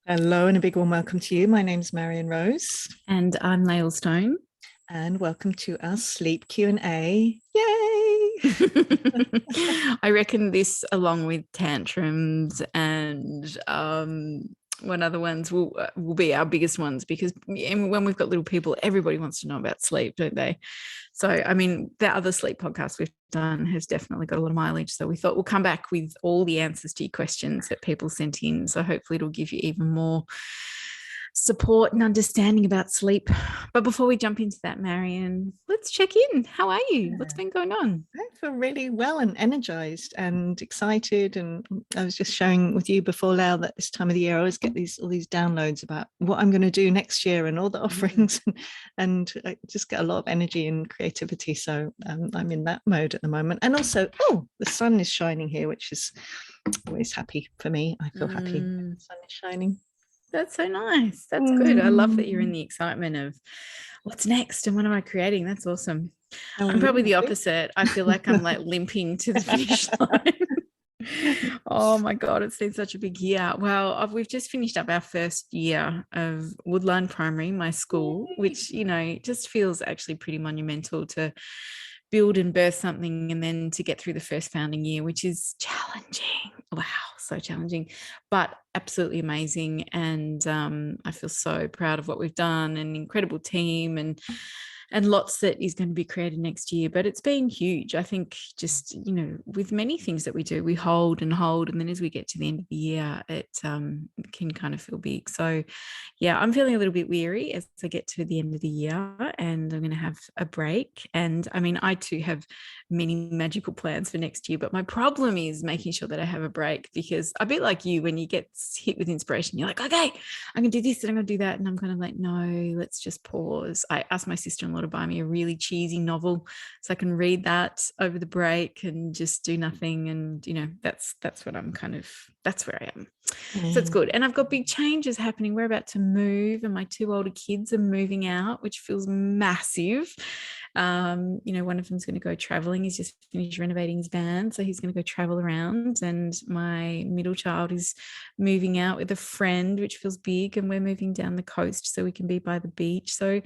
Hello and a big warm welcome to you. My name's Marion Rose. And I'm Lael Stone. And welcome to our sleep Q&A. Yay! I reckon this, along with tantrums and one other ones, will be our biggest ones, because when we've got little people, everybody wants to know about sleep, don't they? So, I mean, the other sleep podcast we've done has definitely got a lot of mileage. So we thought we'll come back with all the answers to your questions that people sent in. So hopefully it'll give you even more support and understanding about sleep. But before we jump into that, Marion, let's check in. How are you? What's been going on? I feel really well and energized and excited. And I was just sharing with you before, Lael, that this time of the year I always get all these downloads about what I'm going to do next year and all the offerings, and I just get a lot of energy and creativity. So I'm in that mode at the moment. And also, the sun is shining here, which is always happy for me. I feel happy when the sun is shining. That's so nice. That's good. I love that you're in the excitement of what's next and what am I creating. That's awesome. I'm probably the opposite. I feel like I'm like limping to the finish line. Oh my God, it's been such a big year. Well, we've just finished up our first year of Woodline Primary, my school, which, just feels actually pretty monumental to build and birth something, and then to get through the first founding year, which is challenging. Wow, so challenging, but absolutely amazing. And I feel so proud of what we've done, an incredible team, and lots that is going to be created next year. But it's been huge. I think just, with many things that we do, we hold, and then as we get to the end of the year, it can kind of feel big. So yeah, I'm feeling a little bit weary as I get to the end of the year, and I'm going to have a break. And I mean, I too have many magical plans for next year, but my problem is making sure that I have a break, because a bit like you, when you get hit with inspiration, you're like, okay, I'm going to do this and I'm going to do that. And I'm kind of like, no, let's just pause. I asked my sister-in-law to buy me a really cheesy novel so I can read that over the break and just do nothing. And, that's what that's where I am. So it's good. And I've got big changes happening. We're about to move, and my two older kids are moving out, which feels massive. One of them's going to go traveling. He's just finished renovating his van, so he's going to go travel around. And my middle child is moving out with a friend, which feels big. And we're moving down the coast so we can be by the beach. So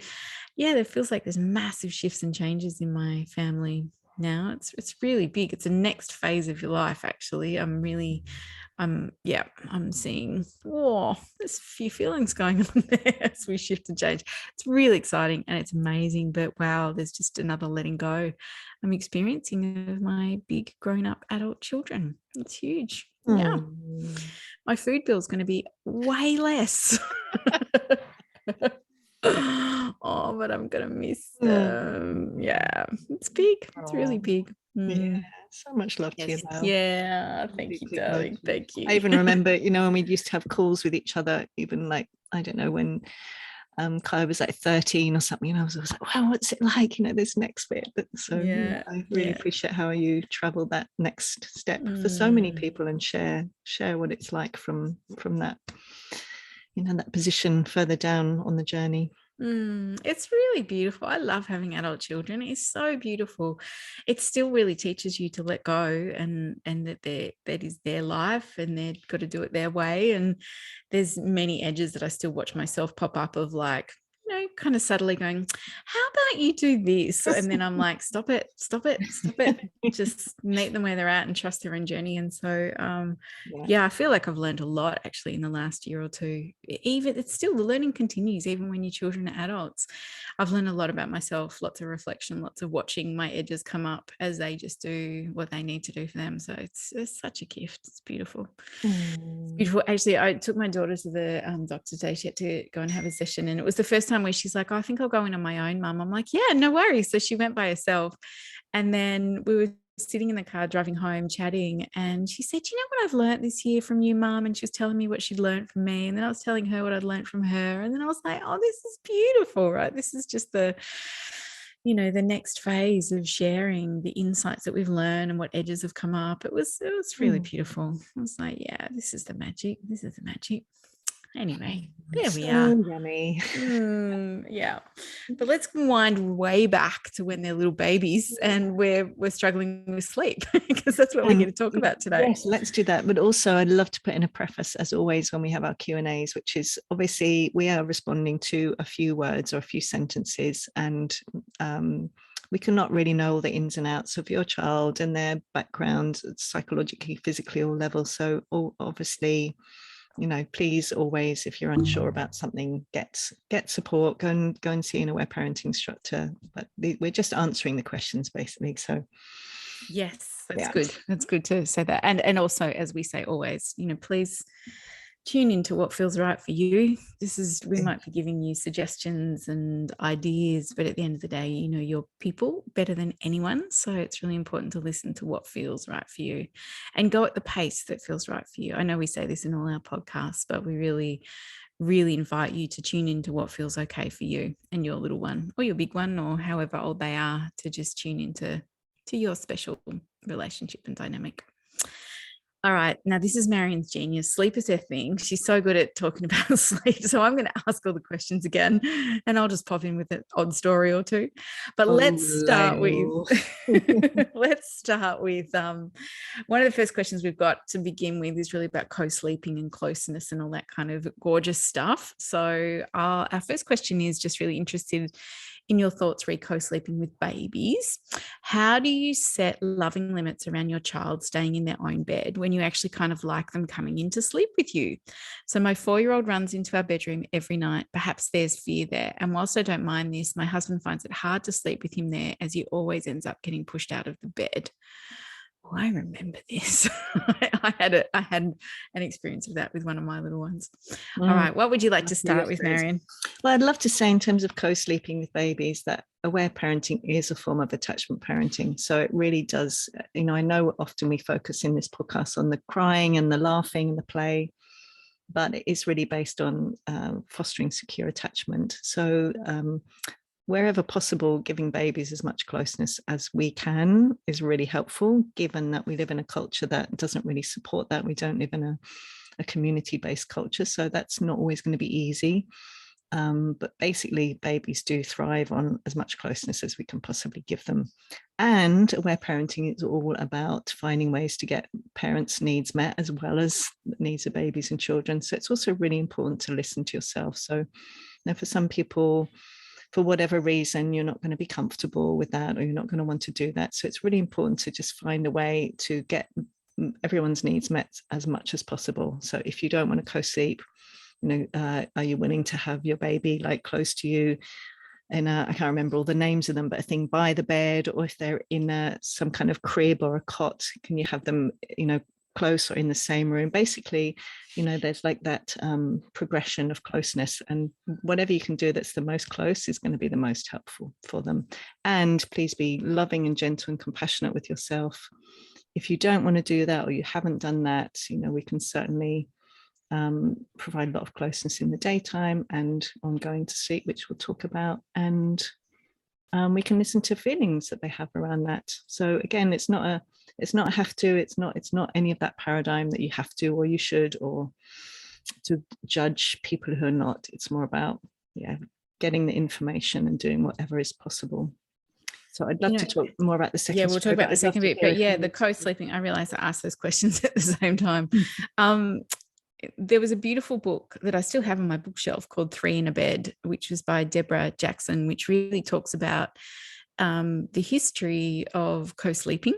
yeah, it feels like there's massive shifts and changes in my family now. It's really big. It's a next phase of your life, actually. I'm seeing, there's a few feelings going on there as we shift and change. It's really exciting and it's amazing, but wow, there's just another letting go I'm experiencing of my big grown-up adult children. It's huge. Yeah. My food bill is going to be way less. Oh, but I'm gonna miss them. Yeah, it's big. It's really big. Yeah, so much love to you, Lael. Yeah, thank you, darling. Thank you. I even remember, when we used to have calls with each other, even like, I don't know, when Kai was like 13 or something, and I was always like, wow, what's it like, this next bit. So yeah, I really appreciate how you travel that next step for so many people and share what it's like from that, that position further down on the journey. It's really beautiful. I love having adult children. It's so beautiful. It still really teaches you to let go, and that is their life, and they've got to do it their way. And there's many edges that I still watch myself pop up of, like, kind of subtly going, how about you do this? And then I'm like, stop it. Just meet them where they're at and trust their own journey. And so, I feel like I've learned a lot actually in the last year or two. Even it's still, the learning continues, even when your children are adults. I've learned a lot about myself, lots of reflection, lots of watching my edges come up as they just do what they need to do for them. So it's such a gift. It's beautiful. It's beautiful. Actually, I took my daughter to the doctor today. She had to go and have a session, and it was the first time where she's like, I think I'll go in on my own, Mum. I'm like, yeah, no worries. So she went by herself, and then we were sitting in the car driving home chatting, and she said, you know what I've learned this year from you, Mum? And she was telling me what she'd learned from me, and then I was telling her what I'd learned from her, and then I was like, oh, this is beautiful, right? This is just the next phase of sharing the insights that we've learned and what edges have come up. It was really beautiful. I was like, yeah, this is the magic. Anyway, there we So are. yummy. Yeah, but let's wind way back to when they're little babies and we're struggling with sleep, because that's what we're going to talk about today. Yes, let's do that. But also, I'd love to put in a preface, as always, when we have our Q&As, which is obviously we are responding to a few words or a few sentences, and we cannot really know all the ins and outs of your child and their background, psychologically, physically, all levels. So obviously, please always, if you're unsure about something, get support, go and see an aware parenting instructor. But we're just answering the questions basically. So yes, that's good. That's good to say that. And also, as we say always, please tune into what feels right for you. We might be giving you suggestions and ideas, but at the end of the day, you're people better than anyone. So it's really important to listen to what feels right for you and go at the pace that feels right for you. I know we say this in all our podcasts, but we really, really invite you to tune into what feels okay for you and your little one or your big one, or however old they are, to just tune into your special relationship and dynamic. All right. Now, this is Marion's genius. Sleep is her thing. She's so good at talking about sleep. So I'm going to ask all the questions again, and I'll just pop in with an odd story or two. But let's start with one of the first questions we've got to begin with is really about co-sleeping and closeness and all that kind of gorgeous stuff. So our first question is just really interested in your thoughts re co-sleeping with babies. How do you set loving limits around your child staying in their own bed when you actually kind of like them coming in to sleep with you? So my 4-year-old runs into our bedroom every night. Perhaps there's fear there. And whilst I don't mind this, my husband finds it hard to sleep with him there, as he always ends up getting pushed out of the bed. Oh, I remember this. I had an experience of that with one of my little ones. All right. What would you like to start with, Marion? Well, I'd love to say, in terms of co-sleeping with babies, that aware parenting is a form of attachment parenting. So it really does, I know often we focus in this podcast on the crying and the laughing and the play, but it is really based on fostering secure attachment. So wherever possible, giving babies as much closeness as we can is really helpful, given that we live in a culture that doesn't really support that. We don't live in a community-based culture, so that's not always going to be easy. But basically, babies do thrive on as much closeness as we can possibly give them. And aware parenting is all about finding ways to get parents' needs met, as well as the needs of babies and children. So it's also really important to listen to yourself. So for some people, for whatever reason, you're not going to be comfortable with that, or you're not going to want to do that. So it's really important to just find a way to get everyone's needs met as much as possible. So if you don't want to co-sleep, are you willing to have your baby like close to you? And I can't remember all the names of them, but I think by the bed, or if they're in some kind of crib or a cot, can you have them, close or in the same room? Basically, there's like that progression of closeness, and whatever you can do that's the most close is going to be the most helpful for them. And please be loving and gentle and compassionate with yourself. If you don't want to do that, or you haven't done that, we can certainly provide a lot of closeness in the daytime and on going to sleep, which we'll talk about. And we can listen to feelings that they have around that. So again, it's not a have to, it's not any of that paradigm that you have to, or you should, or to judge people who are not. It's more about getting the information and doing whatever is possible. So I'd love to talk more about the second. Yeah, we'll talk about the second bit, but the co-sleeping, I realized I asked those questions at the same time. There was a beautiful book that I still have on my bookshelf called 3 in a Bed, which was by Deborah Jackson, which really talks about the history of co-sleeping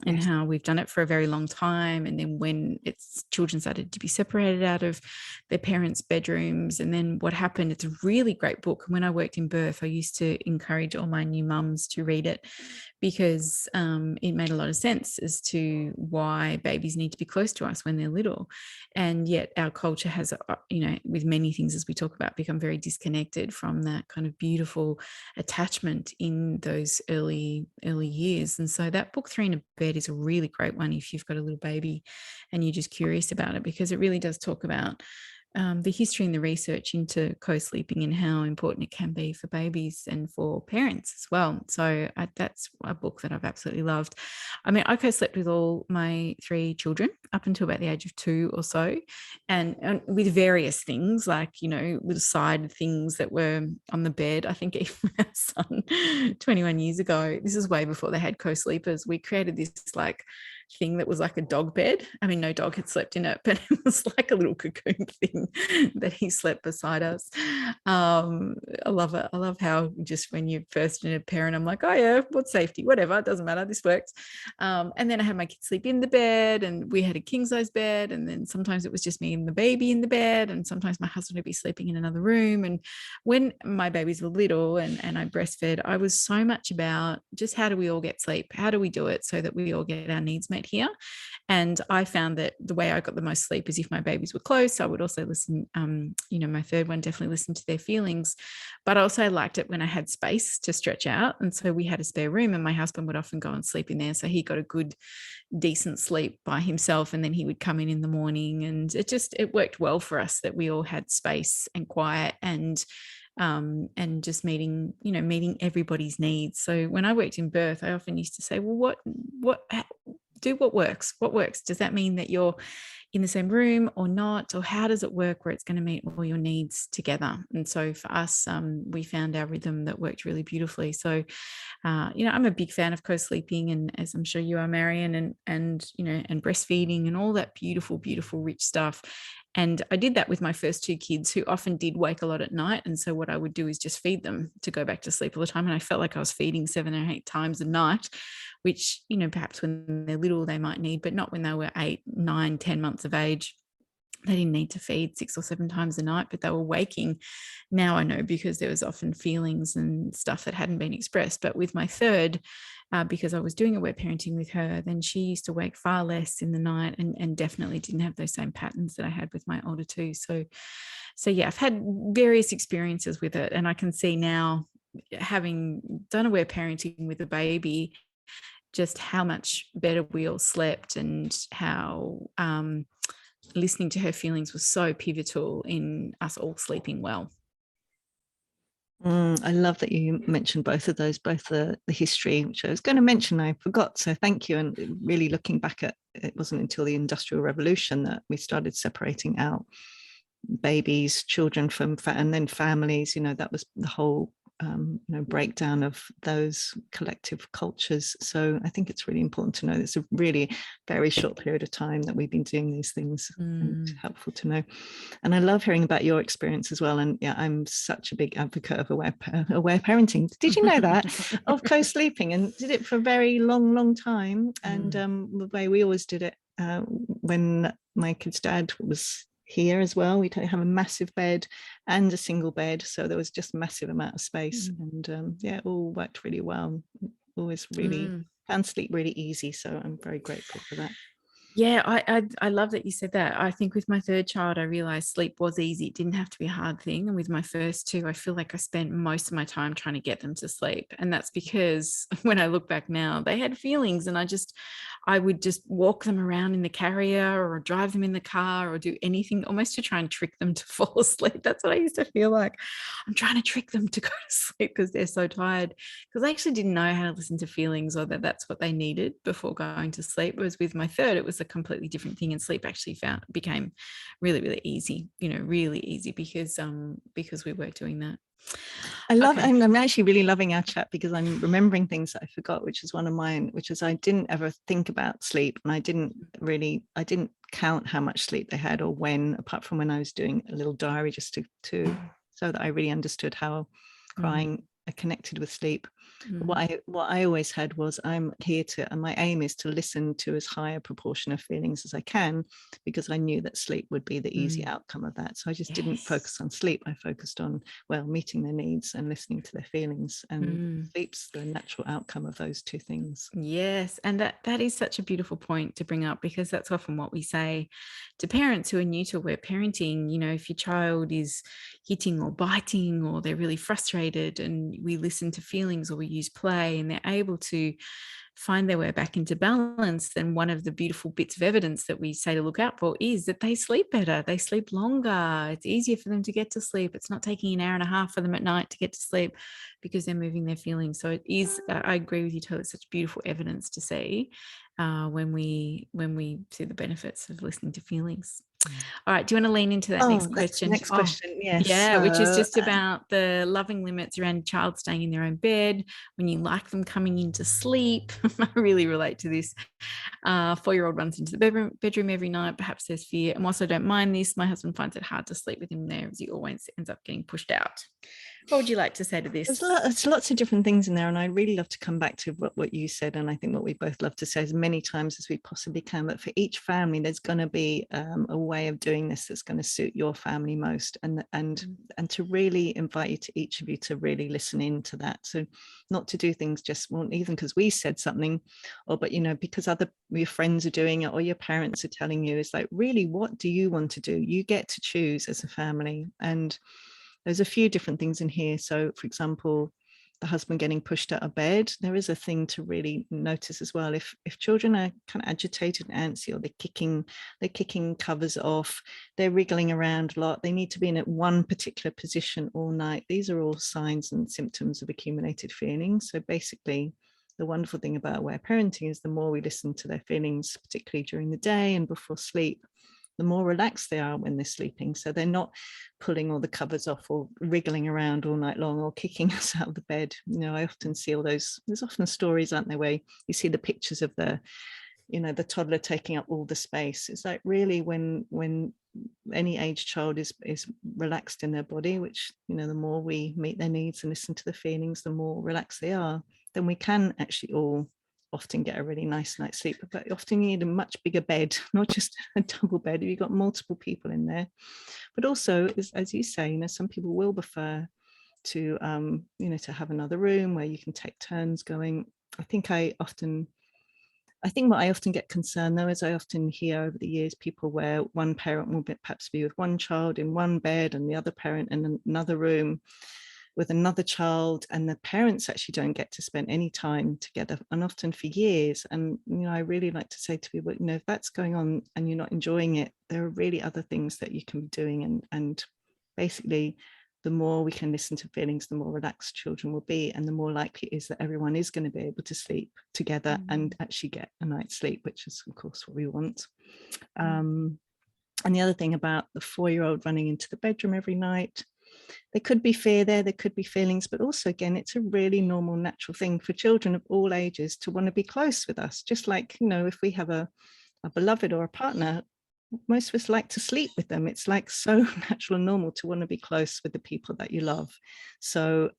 and how we've done it for a very long time. And then when children started to be separated out of their parents' bedrooms, and then what happened. It's a really great book. When I worked in birth, I used to encourage all my new mums to read it, because it made a lot of sense as to why babies need to be close to us when they're little. And yet our culture has, with many things, as we talk about, become very disconnected from that kind of beautiful attachment in those early years. And so that book 3 in a Bed is a really great one if you've got a little baby and you're just curious about it, because it really does talk about the history and the research into co-sleeping and how important it can be for babies and for parents as well. So that's a book that I've absolutely loved. I mean, I co-slept with all my 3 children up until about the age of 2 or so, and with various things like, little side things that were on the bed. I think even our son, 21 years ago, this is way before they had co-sleepers, we created this like thing that was like a dog bed. I mean, no dog had slept in it, but it was like a little cocoon thing that he slept beside us. I love it. I love how just when you're first in a parent, I'm like, oh yeah, what's safety? Whatever, it doesn't matter. This works. And then I had my kids sleep in the bed, and we had a king size bed. And then sometimes it was just me and the baby in the bed, and sometimes my husband would be sleeping in another room. And when my babies were little and I breastfed, I was so much about just how do we all get sleep? How do we do it so that we all get our needs met here? And I found that the way I got the most sleep is if my babies were close. I would also listen, my third one definitely listened to their feelings, but I also liked it when I had space to stretch out. And so we had a spare room, and my husband would often go and sleep in there. So he got a good, decent sleep by himself. And then he would come in the morning, and it worked well for us that we all had space and quiet and just meeting everybody's needs. So when I worked in birth, I often used to say, well, what works? Does that mean that you're in the same room or not? Or how does it work where it's going to meet all your needs together? And so for us, we found our rhythm that worked really beautifully. So, I'm a big fan of co-sleeping, and as I'm sure you are, Marion, and breastfeeding and all that beautiful, beautiful, rich stuff. And I did that with my first 2 kids, who often did wake a lot at night. And so what I would do is just feed them to go back to sleep all the time. And I felt like I was feeding 7 or 8 times a night, which, perhaps when they're little they might need, but not when they were 8, 9, 10 months of age. They didn't need to feed 6 or 7 times a night, but they were waking. Now I know, because there was often feelings and stuff that hadn't been expressed. But with my third, because I was doing aware parenting with her, then she used to wake far less in the night, and definitely didn't have those same patterns that I had with my older 2. So yeah, I've had various experiences with it, and I can see now, having done aware parenting with a baby, just how much better we all slept, and how listening to her feelings was so pivotal in us all sleeping well. I love that you mentioned both of those, both the history, which I was going to mention, I forgot. So thank you. And really looking back at, it wasn't until the Industrial Revolution that we started separating out babies, children from, and then families, that was the whole breakdown of those collective cultures. So I think it's really important to know it's a really very short period of time that we've been doing these things. And it's helpful to know. And I love hearing about your experience as well. And yeah, I'm such a big advocate of aware parenting. Did you know that? Of co-sleeping, and did it for a very long time. And the way we always did it, when my kid's dad was here as well, we have a massive bed and a single bed, so there was just a massive amount of space. And it all worked really well. Always really found sleep really easy, so I'm very grateful for that. Yeah, I love that you said that. I think with my third child, I realized sleep was easy. It didn't have to be a hard thing. And with my first 2, I feel like I spent most of my time trying to get them to sleep. And that's because when I look back now, they had feelings, and I would just walk them around in the carrier, or drive them in the car, or do anything almost to try and trick them to fall asleep. That's what I used to feel like. I'm trying to trick them to go to sleep because they're so tired, because I actually didn't know how to listen to feelings, or that that's what they needed before going to sleep. Whereas with my third, it was a completely different thing, and sleep actually became really, really easy, really easy, because we were doing that. I love it. I'm actually really loving our chat, because I'm remembering things that I forgot, which is one of mine, which is I didn't ever think about sleep, and I didn't count how much sleep they had or when, apart from when I was doing a little diary just to so that I really understood how crying connected with sleep. What I always had was, I'm here to, and my aim is to listen to as high a proportion of feelings as I can, because I knew that sleep would be the easy outcome of that. So I just didn't focus on sleep. I focused on, meeting their needs and listening to their feelings, and sleep's the natural outcome of those 2 things. Yes. And that is such a beautiful point to bring up, because that's often what we say to parents who are new to aware parenting. If your child is hitting or biting, or they're really frustrated, and we listen to feelings, or we use play, and they're able to find their way back into balance, then one of the beautiful bits of evidence that we say to look out for is that they sleep better, they sleep longer, it's easier for them to get to sleep, it's not taking an hour and a half for them at night to get to sleep because they're moving their feelings. So it is, I agree with you totally, it's such beautiful evidence to see when we see the benefits of listening to feelings. All right, do you want to lean into that next question? Next question, yes. Yeah, which is just about the loving limits around a child staying in their own bed when you like them coming into sleep. I really relate to this. 4-year-old runs into the bedroom every night. Perhaps there's fear. I also don't mind this. My husband finds it hard to sleep with him there as he always ends up getting pushed out. What would you like to say to this? There's lots of different things in there, and I really love to come back to what you said, and I think what we both love to say as many times as we possibly can, but for each family there's going to be a way of doing this that's going to suit your family most, and to really invite you to each of you to really listen into that. So not to do things just, well, even because we said something, or but because your friends are doing it or your parents are telling you. It's like, really, what do you want to do? You get to choose as a family. And there's a few different things in here. So, for example, the husband getting pushed out of bed, there is a thing to really notice as well. If children are kind of agitated and antsy, or they're kicking covers off, they're wriggling around a lot, they need to be in one particular position all night. These are all signs and symptoms of accumulated feelings. So basically, the wonderful thing about aware parenting is the more we listen to their feelings, particularly during the day and before sleep, the more relaxed they are when they're sleeping. So they're not pulling all the covers off or wriggling around all night long or kicking us out of the bed. I often see all those, there's often stories, aren't there, where you see the pictures of the toddler taking up all the space. It's like, really, when any age child is relaxed in their body, which, the more we meet their needs and listen to the feelings, the more relaxed they are, then we can actually all often get a really nice night's sleep. But often you need a much bigger bed, not just a double bed if you've got multiple people in there. But also, as you say, some people will prefer to to have another room where you can take turns going. I think what I often get concerned, though, is I often hear over the years people where one parent will perhaps be with one child in one bed and the other parent in another room with another child, and the parents actually don't get to spend any time together, and often for years. And I really like to say to people, if that's going on and you're not enjoying it, there are really other things that you can be doing. And basically, the more we can listen to feelings, the more relaxed children will be, and the more likely it is that everyone is going to be able to sleep together and actually get a night's sleep, which is of course what we want. And the other thing about the 4-year-old running into the bedroom every night, there could be fear there could be feelings, but also, again, it's a really normal, natural thing for children of all ages to want to be close with us. Just like, if we have a beloved or a partner, most of us like to sleep with them. It's like so natural and normal to want to be close with the people that you love. So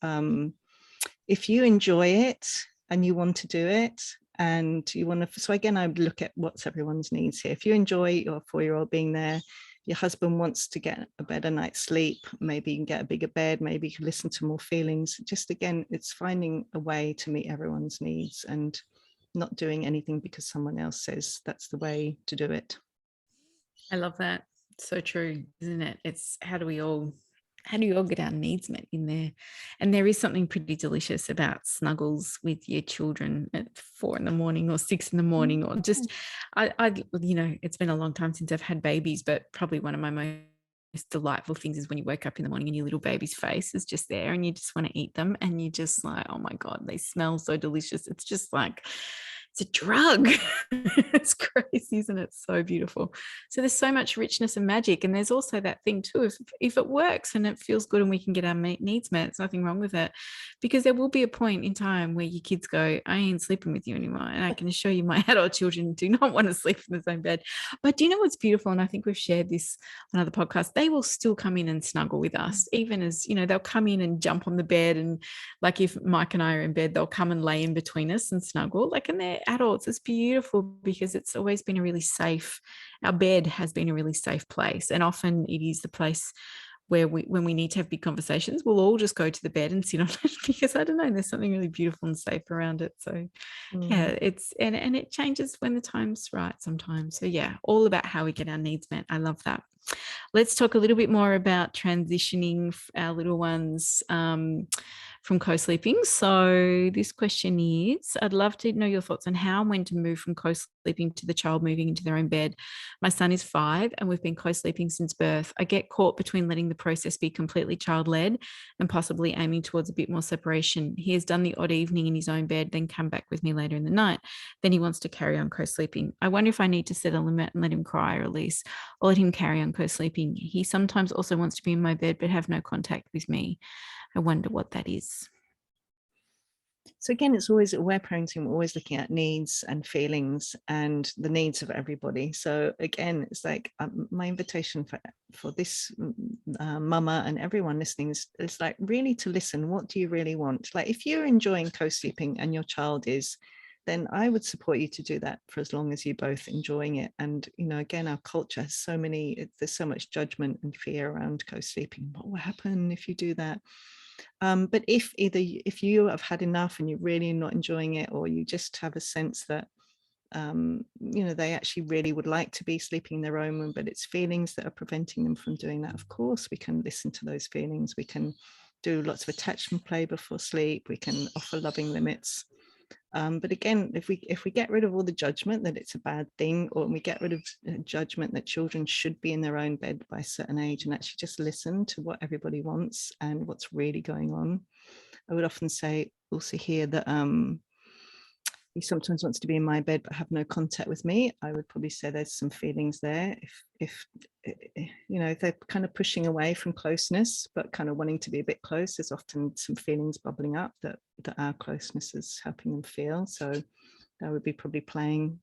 if you enjoy it and you want to do it, and you want to, so again, I would look at what's everyone's needs here. If you enjoy your 4-year-old being there, your husband wants to get a better night's sleep, maybe you can get a bigger bed, maybe you can listen to more feelings. Just, again, it's finding a way to meet everyone's needs and not doing anything because someone else says that's the way to do it. I love that. So true, isn't it? It's how do we all get our needs met in there? And there is something pretty delicious about snuggles with your children at 4 a.m. or 6 a.m. or just, I it's been a long time since I've had babies, but probably one of my most delightful things is when you wake up in the morning and your little baby's face is just there and you just want to eat them, and you're just like, oh my God, they smell so delicious. It's just like, it's a drug. It's crazy, isn't it? So beautiful. So there's so much richness and magic. And there's also that thing too, if it works and it feels good and we can get our needs met, there's nothing wrong with it. Because there will be a point in time where your kids go, I ain't sleeping with you anymore. And I can assure you my adult children do not want to sleep in the same bed. But do you know what's beautiful? And I think we've shared this on other podcasts. They will still come in and snuggle with us, even as, they'll come in and jump on the bed. And like if Mike and I are in bed, they'll come and lay in between us and snuggle. Like, and they're adults. It's beautiful because it's always been a really safe, our bed has been a really safe place. And often it is the place where when we need to have big conversations, we'll all just go to the bed and sit on it because, I don't know, there's something really beautiful and safe around it. So yeah, it's, and it changes when the time's right sometimes. So yeah, all about how we get our needs met. I love that. Let's talk a little bit more about transitioning our little ones from co-sleeping. So this question is, I'd love to know your thoughts on how and when to move from co-sleeping to the child moving into their own bed. My son is 5 and we've been co-sleeping since birth. I get caught between letting the process be completely child-led and possibly aiming towards a bit more separation. He has done the odd evening in his own bed, then come back with me later in the night. Then he wants to carry on co-sleeping. I wonder if I need to set a limit and let him cry or release, or let him carry on co-sleeping. He sometimes also wants to be in my bed but have no contact with me. I wonder what that is. So again, it's always aware parenting. We're always looking at needs and feelings and the needs of everybody. So again, it's like my invitation for this mama and everyone listening is like really to listen. What do you really want? Like if you're enjoying co-sleeping and your child is, then I would support you to do that for as long as you're both enjoying it. And, you know, again, our culture has there's so much judgment and fear around co-sleeping. What will happen if you do that? But if you have had enough and you're really not enjoying it, or you just have a sense that you know, they actually really would like to be sleeping in their own room, but it's feelings that are preventing them from doing that, of course we can listen to those feelings. We can do lots of attachment play before sleep. We can offer loving limits. But again, if we get rid of all the judgment that it's a bad thing, or we get rid of judgment that children should be in their own bed by a certain age, and actually just listen to what everybody wants and what's really going on. I would often say also here that he sometimes wants to be in my bed but have no contact with me. I would probably say there's some feelings there. If you know, if they're kind of pushing away from closeness but kind of wanting to be a bit close, there's often some feelings bubbling up that our closeness is helping them feel. So I would be probably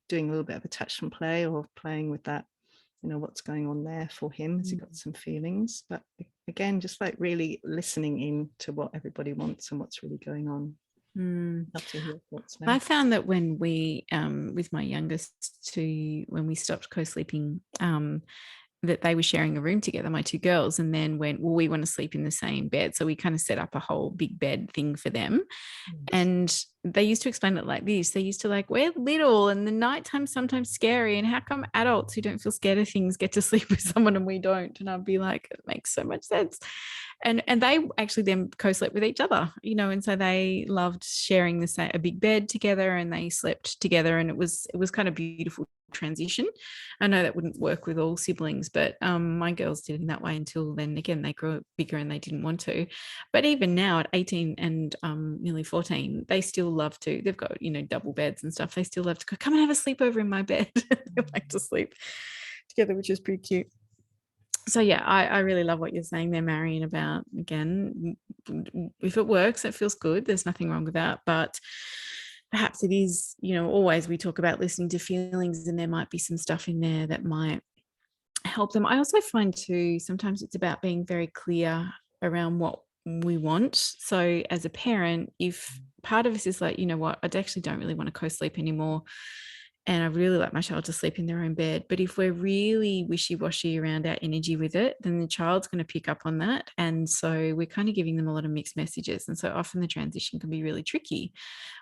doing a little bit of attachment play, or playing with that, you know, what's going on there for him. Has he got some feelings? But again, just like really listening in to what everybody wants and what's really going on. Love to hear thoughts now. I found that when we, with my youngest two, when we stopped co-sleeping, that they were sharing a room together, my 2 girls, and then went, well, we want to sleep in the same bed. So we kind of set up a whole big bed thing for them. And they used to explain it like this. They used to like, we're little and the nighttime's sometimes scary. And how come adults who don't feel scared of things get to sleep with someone and we don't? And I'd be like, it makes so much sense. And they actually then co-slept with each other, you know, and so they loved sharing a big bed together, and they slept together, and it was kind of beautiful transition. I know that wouldn't work with all siblings, but my girls did it in that way until then again they grew bigger and they didn't want to. But even now at 18 and nearly 14, they still love to, they've got, you know, double beds and stuff. They still love to go, come and have a sleepover in my bed. They like to sleep together, which is pretty cute. So yeah, I really love what you're saying there, Marion, about, again, if it works, it feels good. There's nothing wrong with that. But perhaps it is, you know, always we talk about listening to feelings, and there might be some stuff in there that might help them. I also find too, sometimes it's about being very clear around what we want. So as a parent, if part of us is like, you know what, I actually don't really want to co-sleep anymore, and I really like my child to sleep in their own bed. But if we're really wishy-washy around our energy with it, then the child's going to pick up on that. And so we're kind of giving them a lot of mixed messages. And so often the transition can be really tricky.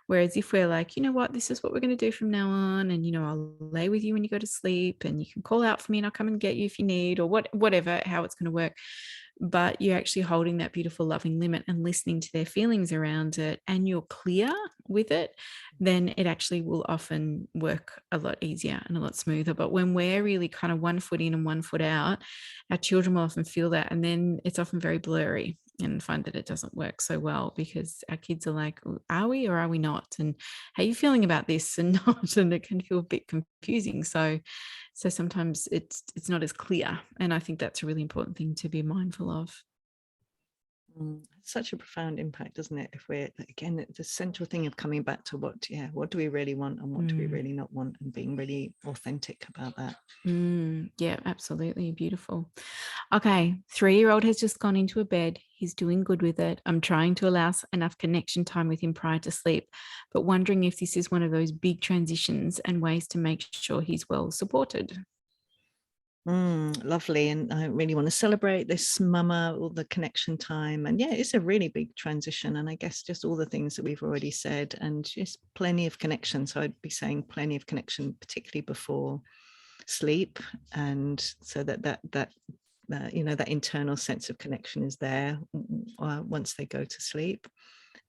Whereas if we're like, you know what, this is what we're going to do from now on. And, you know, I'll lay with you when you go to sleep, and you can call out for me and I'll come and get you if you need, or whatever, how it's going to work. But you're actually holding that beautiful loving limit and listening to their feelings around it, and you're clear with it, then it actually will often work a lot easier and a lot smoother. But when we're really kind of 1 foot in and 1 foot out, our children will often feel that, and then it's often very blurry, and find that it doesn't work so well, because our kids are like, are we or are we not? And how are you feeling about this and not? And it can feel a bit confusing. So sometimes it's not as clear. And I think that's a really important thing to be mindful of. Such a profound impact, doesn't it? If we're, again, the central thing of coming back to what do we really want and what do we really not want, and being really authentic about that. Yeah, absolutely. Beautiful. Okay, 3-year-old has just gone into a bed. He's doing good with it. I'm trying to allow enough connection time with him prior to sleep, but wondering if this is one of those big transitions and ways to make sure he's well supported. Lovely. And I really want to celebrate this mama, all the connection time. And yeah, it's a really big transition. And I guess just all the things that we've already said, and just plenty of connection. So I'd be saying plenty of connection, particularly before sleep. And so that you know, that internal sense of connection is there once they go to sleep.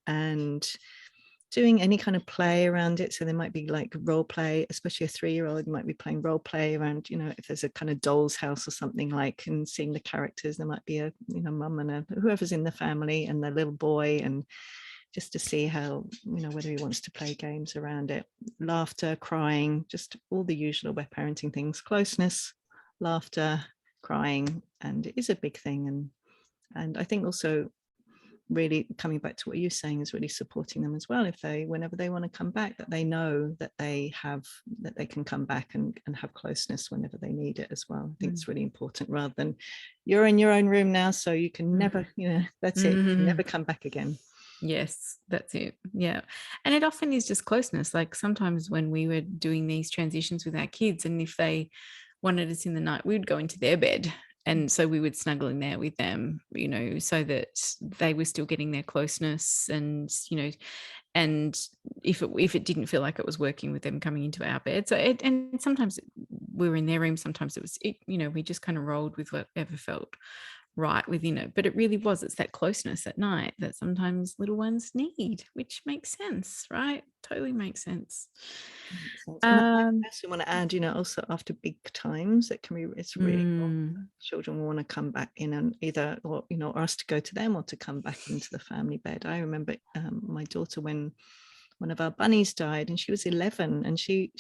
and doing any kind of play around it. So there might be like role play, especially a 3-year-old might be playing role play around, you know, if there's a kind of doll's house or something, like, and seeing the characters. There might be a, you know, mum and whoever's in the family and the little boy, and just to see how, you know, whether he wants to play games around it. Laughter, crying, just all the usual web parenting things. Closeness, laughter, crying, and it is a big thing. And I think also really coming back to what you're saying is really supporting them as well. If they, whenever they want to come back, that they know that they can come back and have closeness whenever they need it as well. I think it's really important, rather than you're in your own room now, so you can never, you know, that's it, you can never come back again. Yes, that's it. Yeah. And it often is just closeness. Like sometimes when we were doing these transitions with our kids, and if they wanted us in the night, we would go into their bed. And so we would snuggle in there with them, you know, so that they were still getting their closeness. And, you know, and if it didn't feel like it was working with them coming into our bed. So and sometimes we were in their room, sometimes it was, you know, we just kind of rolled with whatever felt right within it. But it really was, it's that closeness at night that sometimes little ones need, which makes sense, right? Totally makes sense. And I also want to add, you know, also after big times, it can be, it's really children will want to come back in, and either, or, you know, or us to go to them or to come back into the family bed. I remember my daughter, when one of our bunnies died, and she was 11, and she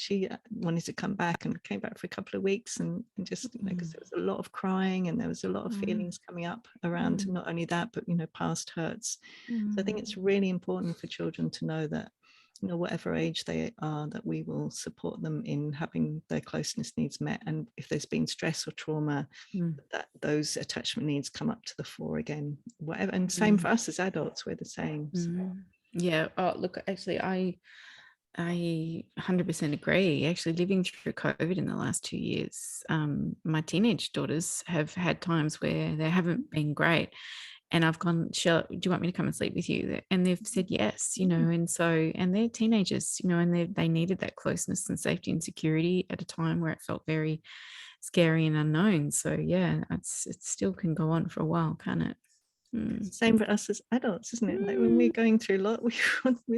wanted to come back, and came back for a couple of weeks, and just, you know, because there was a lot of crying and there was a lot of feelings coming up around not only that, but, you know, past hurts. So I think it's really important for children to know that, you know, whatever age they are, that we will support them in having their closeness needs met. And if there's been stress or trauma, that those attachment needs come up to the fore again, whatever. And same for us as adults, we're the same. So. Yeah. Oh, look, actually, I 100% agree. Actually, living through COVID in the last 2 years, my teenage daughters have had times where they haven't been great. And I've gone, Shell, do you want me to come and sleep with you? And they've said yes, you know, and so, and they're teenagers, you know, and they needed that closeness and safety and security at a time where it felt very scary and unknown. So yeah, it still can go on for a while, can't it? Same for us as adults, isn't it? Like when we're going through a lot, we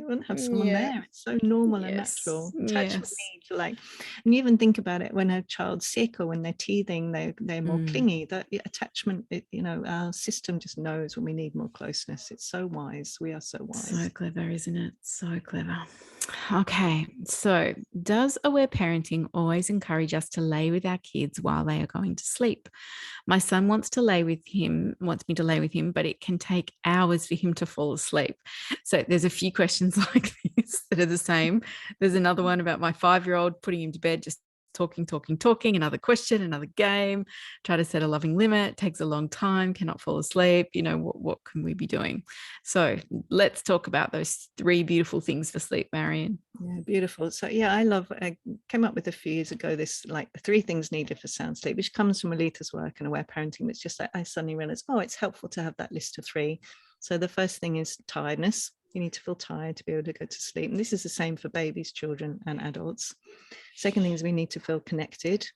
want to have someone there. It's so normal and natural. Attachment needs, like, and you even think about it, when a child's sick or when they're teething, they're more clingy. That attachment, you know, our system just knows when we need more closeness. It's so wise. We are so wise. So clever, isn't it? So clever. Okay, so does aware parenting always encourage us to lay with our kids while they are going to sleep? My son wants me to lay with him, but it can take hours for him to fall asleep. So there's a few questions like this that are the same. There's another one about my 5-year-old putting him to bed, just talking, another question, another game, try to set a loving limit, takes a long time, cannot fall asleep. You know, what can we be doing? So let's talk about those 3 beautiful things for sleep, Marion. Yeah, beautiful. So yeah, I came up with a few years ago, this, like, the 3 things needed for sound sleep, which comes from Alita's work and aware parenting. It's just like I suddenly realized, oh, it's helpful to have that list of 3. So the first thing is tiredness. You need to feel tired to be able to go to sleep. And this is the same for babies, children, and adults. Second thing is we need to feel connected.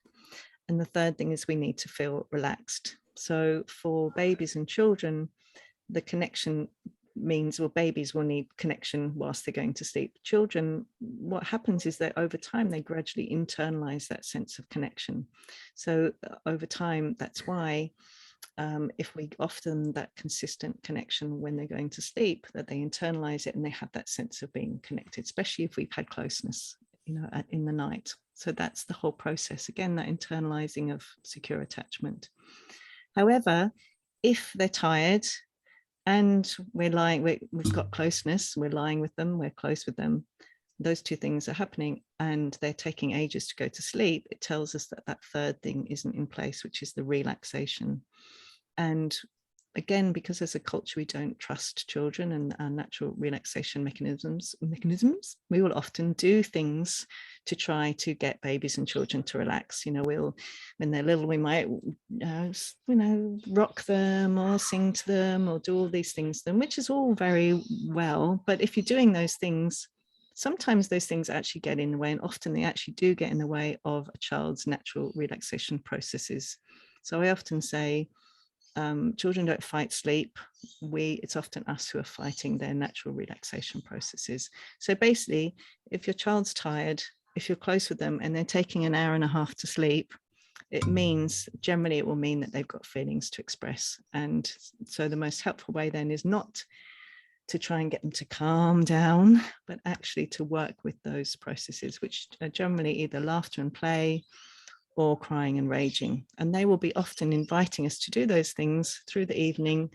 And the third thing is we need to feel relaxed. So for babies and children, the connection means, well, babies will need connection whilst they're going to sleep. Children, what happens is that over time they gradually internalize that sense of connection. So over time, that's why if we offer them that consistent connection when they're going to sleep, that they internalize it and they have that sense of being connected, especially if we've had closeness, you know, in the night. So that's the whole process. Again, that internalizing of secure attachment. However, if they're tired and we've got closeness, we're lying with them, we're close with them, those 2 things are happening, and they're taking ages to go to sleep, it tells us that that third thing isn't in place, which is the relaxation. And again, because as a culture we don't trust children and our natural relaxation mechanisms, we will often do things to try to get babies and children to relax. You know, when they're little, we might rock them or sing to them or do all these things to them, which is all very well. But if you're doing those things, sometimes those things actually get in the way, and often they actually do get in the way of a child's natural relaxation processes. So I often say, children don't fight sleep. It's often us who are fighting their natural relaxation processes. So basically, if your child's tired, if you're close with them and they're taking an hour and a half to sleep, generally it will mean that they've got feelings to express. And so the most helpful way then is not to try and get them to calm down, but actually to work with those processes, which are generally either laughter and play or crying and raging. And they will be often inviting us to do those things through the evening.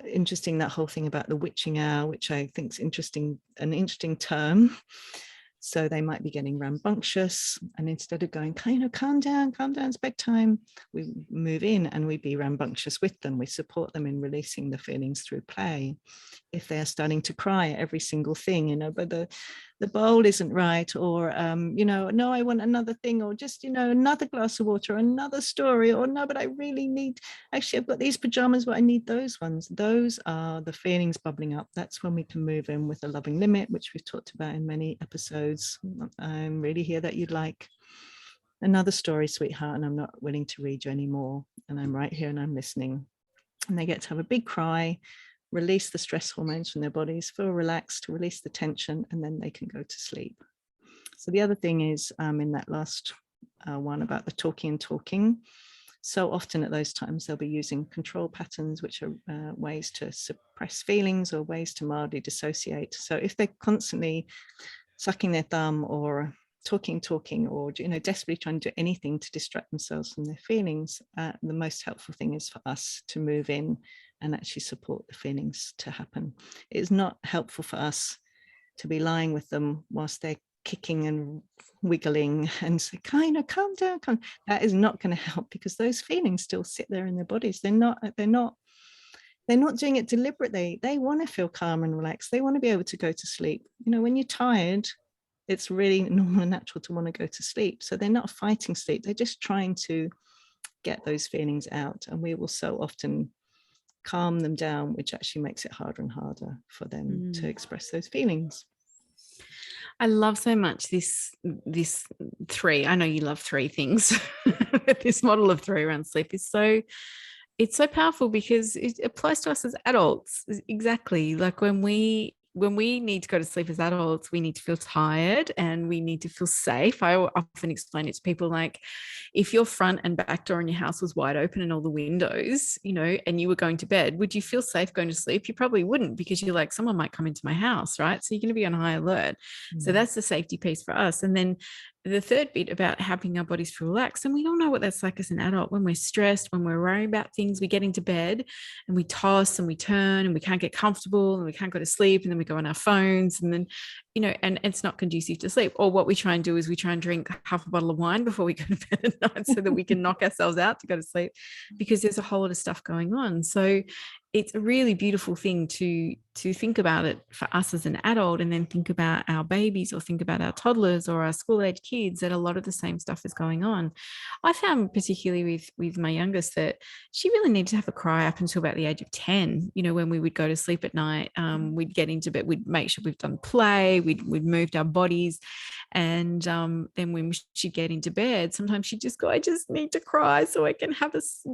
Interesting, that whole thing about the witching hour, which I think is an interesting term. So they might be getting rambunctious, and instead of going, calm down, it's bedtime, we move in and we be rambunctious with them. We support them in releasing the feelings through play. If they're starting to cry at every single thing, but the bowl isn't right, or no, I want another thing, or just another glass of water, or another story, or no, but I really need, actually I've got these pajamas, but I need those ones. Those are the feelings bubbling up. That's when we can move in with a loving limit, which we've talked about in many episodes. I'm really here that you'd like another story, sweetheart, and I'm not willing to read you anymore, and I'm right here and I'm listening. And they get to have a big cry, release the stress hormones from their bodies, feel relaxed, release the tension, and then they can go to sleep. So the other thing is, in that last one about the talking, so often at those times they'll be using control patterns, which are ways to suppress feelings or ways to mildly dissociate. So if they're constantly sucking their thumb or talking, or desperately trying to do anything to distract themselves from their feelings, the most helpful thing is for us to move in and actually support the feelings to happen. It's not helpful for us to be lying with them whilst they're kicking and wiggling and say, calm down. That is not going to help, because those feelings still sit there in their bodies. They're not doing it deliberately. They want to feel calm and relaxed. They want to be able to go to sleep. When you're tired, it's really normal and natural to want to go to sleep. So they're not fighting sleep. They're just trying to get those feelings out. And we will so often calm them down, which actually makes it harder and harder for them to express those feelings. I love so much this three. I know you love three things. This model of three around sleep is it's so powerful because it applies to us as adults. Exactly. Like when we need to go to sleep as adults, we need to feel tired and we need to feel safe. I often explain it to people, like, if your front and back door in your house was wide open and all the windows, and you were going to bed, would you feel safe going to sleep? You probably wouldn't, because you're like, someone might come into my house, right? So you're going to be on high alert. So that's the safety piece for us. And then the third bit about helping our bodies feel relaxed. And we all know what that's like as an adult. When we're stressed, when we're worrying about things, we get into bed and we toss and we turn and we can't get comfortable and we can't go to sleep. And then we go on our phones, and then, and it's not conducive to sleep. Or what we try and do is we try and drink half a bottle of wine before we go to bed at night so that we can knock ourselves out to go to sleep, because there's a whole lot of stuff going on. So it's a really beautiful thing to think about it for us as an adult, and then think about our babies or think about our toddlers or our school-age kids, that a lot of the same stuff is going on. I found particularly with my youngest that she really needed to have a cry up until about the age of 10. When we would go to sleep at night, we'd get into bed, we'd make sure we've done play, we'd moved our bodies, and then when she'd get into bed, sometimes she'd just go, I just need to cry so I can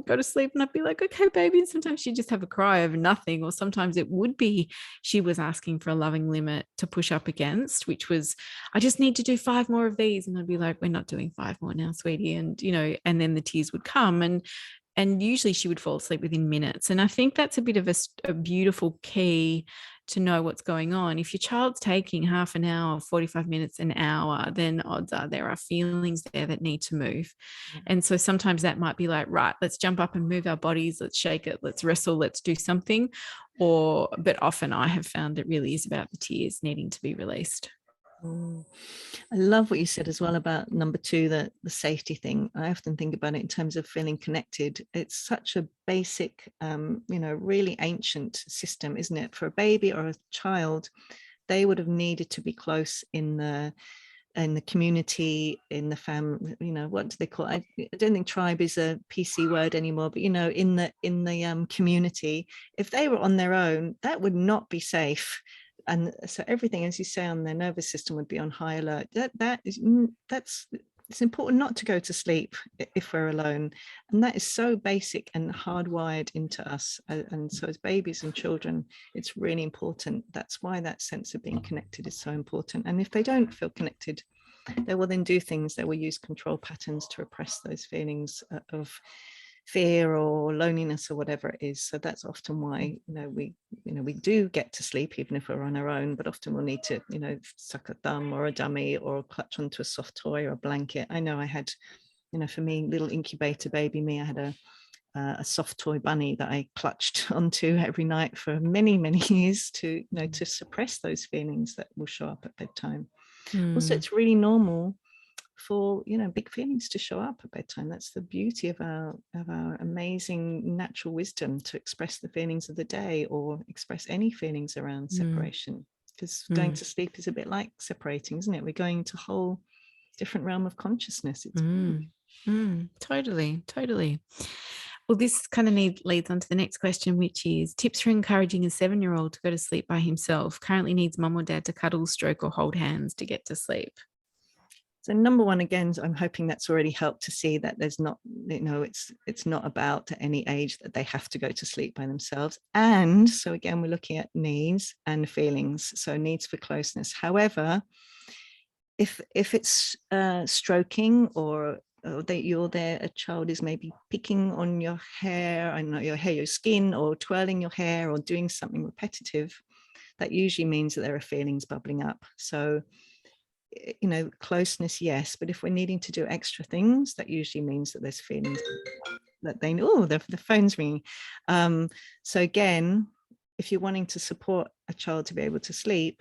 go to sleep. And I'd be like, okay, baby. And sometimes she'd just have a cry over nothing, or sometimes it would be she was asking for a loving limit to push up against, which was, I just need to do 5 more of these. And I'd be like, we're not doing 5 more now, sweetie. And and then the tears would come, and usually she would fall asleep within minutes. And I think that's a bit of a beautiful key to know what's going on. If your child's taking half an hour, 45 minutes, an hour, then odds are there are feelings there that need to move. And so sometimes that might be like, right, let's jump up and move our bodies, let's shake it, let's wrestle, let's do something. But often I have found it really is about the tears needing to be released. I love what you said as well about number 2, the safety thing. I often think about it in terms of feeling connected. It's such a basic, really ancient system, isn't it? For a baby or a child, they would have needed to be close in the community, in the family. What do they call it? I don't think tribe is a PC word anymore, but in the community. If they were on their own, that would not be safe. And so everything, as you say, on their nervous system would be on high alert. That's it's important not to go to sleep if we're alone. And that is so basic and hardwired into us. And so as babies and children, it's really important. That's why that sense of being connected is so important. And if they don't feel connected, they will then do things. They will use control patterns to repress those feelings of fear or loneliness or whatever it is. So that's often why we do get to sleep even if we're on our own, but often we'll need to suck a thumb or a dummy or clutch onto a soft toy or a blanket. I know I had, for me, little incubator baby me, I had a soft toy bunny that I clutched onto every night for many years to to suppress those feelings that will show up at bedtime. Also, it's really normal for big feelings to show up at bedtime. That's the beauty of our amazing natural wisdom, to express the feelings of the day or express any feelings around separation, because going to sleep is a bit like separating, isn't it? We're going into a whole different realm of consciousness. Totally. Well, this kind of leads on to the next question, which is tips for encouraging a 7-year-old to go to sleep by himself. Currently needs mum or dad to cuddle, stroke, or hold hands to get to sleep. So number one, again, I'm hoping that's already helped to see that there's not, it's not about at any age that they have to go to sleep by themselves. And so again, we're looking at needs and feelings. So needs for closeness. However, if it's stroking or that you're there, a child is maybe picking on your hair, I know your hair, your skin, or twirling your hair or doing something repetitive, that usually means that there are feelings bubbling up. So closeness, yes, but if we're needing to do extra things, that usually means that there's feelings that they know. The phone's ringing. So again, if you're wanting to support a child to be able to sleep,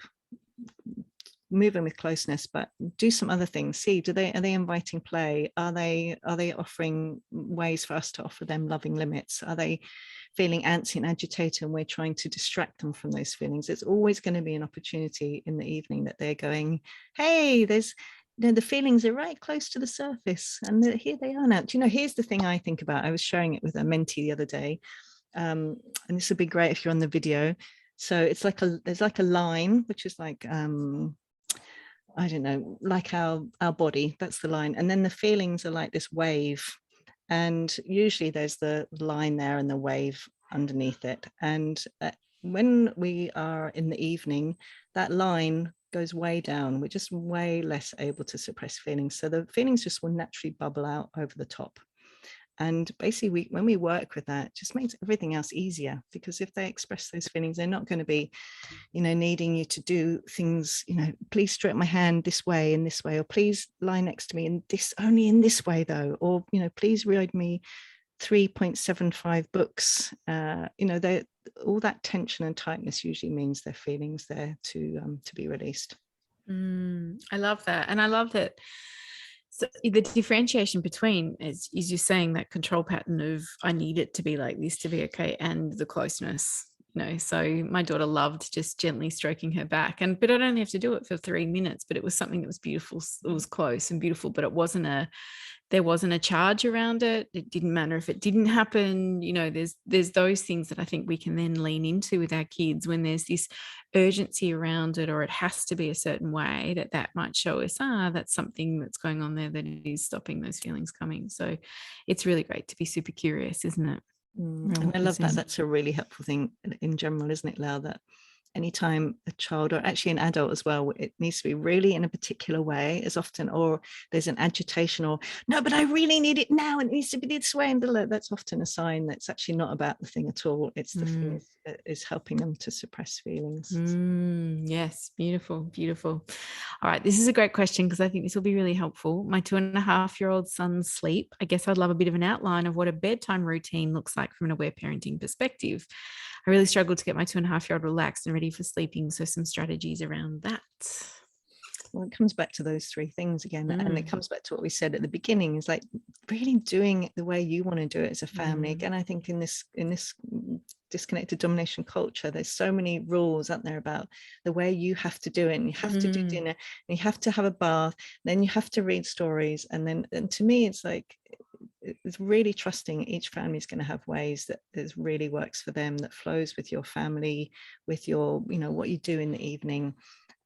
move in with closeness, but do some other things. See, are they inviting play? Are they offering ways for us to offer them loving limits? Are they feeling antsy and agitated and we're trying to distract them from those feelings? There's always going to be an opportunity in the evening that they're going, hey, there's the feelings are right close to the surface and here they are now. Do here's the thing I think about. I was sharing it with a mentee the other day, and this would be great if you're on the video. So it's like there's like a line which is like I don't know, like our body, that's the line. And then the feelings are like this wave. And usually there's the line there and the wave underneath it. And when we are in the evening, that line goes way down. We're just way less able to suppress feelings. So the feelings just will naturally bubble out over the top. And basically, when we work with that, it just makes everything else easier, because if they express those feelings, they're not going to be needing you to do things, please stroke my hand this way, or please lie next to me in this, only in this way though, or, please read me 3.75 books. All that tension and tightness usually means their feelings there to be released. I love that. And I love that. So the differentiation between is you're saying that control pattern of I need it to be like this to be okay, and the closeness. So my daughter loved just gently stroking her back, but I'd only have to do it for 3 minutes, but it was something that was beautiful. It was close and beautiful, but there wasn't a charge around it. It didn't matter if it didn't happen. There's those things that I think we can then lean into with our kids when there's this urgency around it, or it has to be a certain way, that might show us, that's something that's going on there that is stopping those feelings coming. So it's really great to be super curious, isn't it? And I love that. That's a really helpful thing in general, isn't it, Lael? That anytime a child, or actually an adult as well, it needs to be really in a particular way as often, or there's an agitation, or no, but I really need it now, and it needs to be this way, and that's often a sign that's actually not about the thing at all. It's the thing that is helping them to suppress feelings. Yes, beautiful. All right, this is a great question, because I think this will be really helpful. My 2.5-year-old son's sleep. I guess I'd love a bit of an outline of what a bedtime routine looks like from an aware parenting perspective. I really struggled to get my 2.5-year-old relaxed and ready for sleeping. So some strategies around that. Well, it comes back to those three things again. And it comes back to what we said at the beginning, is like really doing it the way you want to do it as a family. Again, I think in this disconnected domination culture, there's so many rules out there about the way you have to do it, and you have to do dinner, and you have to have a bath, then you have to read stories. And to me, it's like, it's really trusting each family is going to have ways that really works for them, that flows with your family, with your, what you do in the evening.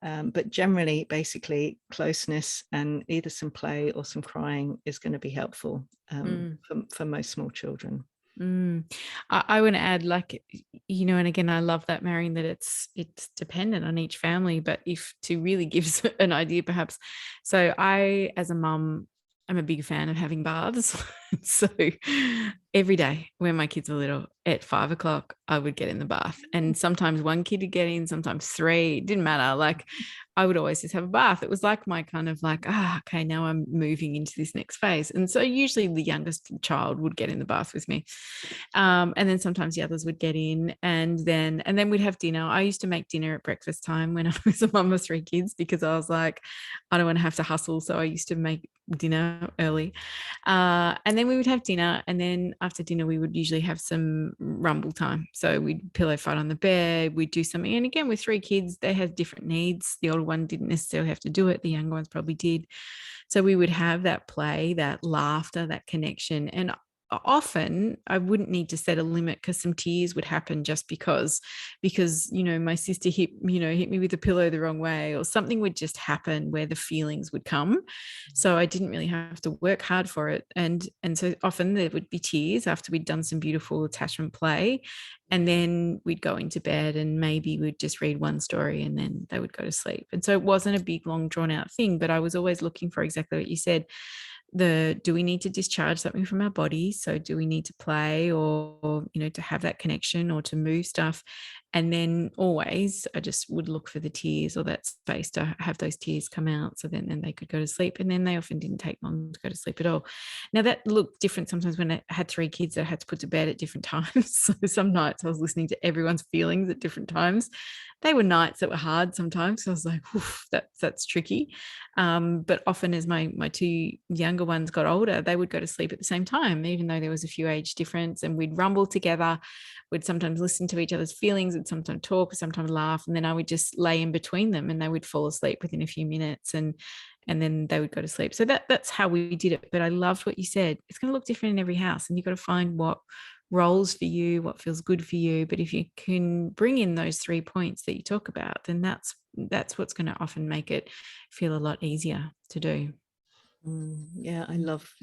But generally, basically, closeness and either some play or some crying is going to be helpful for most small children. I want to add, like, and again, I love that, Marion, that it's dependent on each family, but if to really give an idea, perhaps. So I, as a mum, I'm a big fan of having baths. So every day when my kids were little, at 5 o'clock, I would get in the bath, and sometimes one kid would get in, sometimes three. It didn't matter. Like, I would always just have a bath. It was like my kind of like, okay, now I'm moving into this next phase. And so usually the youngest child would get in the bath with me. And then sometimes the others would get in, and then we'd have dinner. I used to make dinner at breakfast time when I was a mum of 3 kids, because I was like, I don't want to have to hustle. So I used to make dinner early. And then we would have dinner. And then after dinner, we would usually have some rumble time. So we'd pillow fight on the bed. We'd do something. And again, with 3 kids, they had different needs. The older one didn't necessarily have to do it. The younger ones probably did. So we would have that play, that laughter, that connection. And often I wouldn't need to set a limit, because some tears would happen just because my sister hit me with a pillow the wrong way, or something would just happen where the feelings would come. So I didn't really have to work hard for it. And so often there would be tears after we'd done some beautiful attachment play, and then we'd go into bed, and maybe we'd just read one story, and then they would go to sleep. And so it wasn't a big, long, drawn out thing, but I was always looking for exactly what you said. Do we need to discharge something from our body? So do we need to play, or to have that connection, or to move stuff? And then always I just would look for the tears, or that space to have those tears come out, so then they could go to sleep. And then they often didn't take long to go to sleep at all. Now that looked different sometimes when I had 3 kids that I had to put to bed at different times. So some nights I was listening to everyone's feelings at different times. They were nights that were hard sometimes. So I was like, that's tricky. But often as my 2 younger ones got older, they would go to sleep at the same time, even though there was a few age difference, and we'd rumble together. We'd sometimes listen to each other's feelings, we'd sometimes talk, sometimes laugh, and then I would just lay in between them, and they would fall asleep within a few minutes, and then they would go to sleep. So that's how we did it. But I loved what you said. It's going to look different in every house, and you've got to find what rolls for you, what feels good for you. But if you can bring in those 3 points that you talk about, then that's what's going to often make it feel a lot easier to do. Yeah,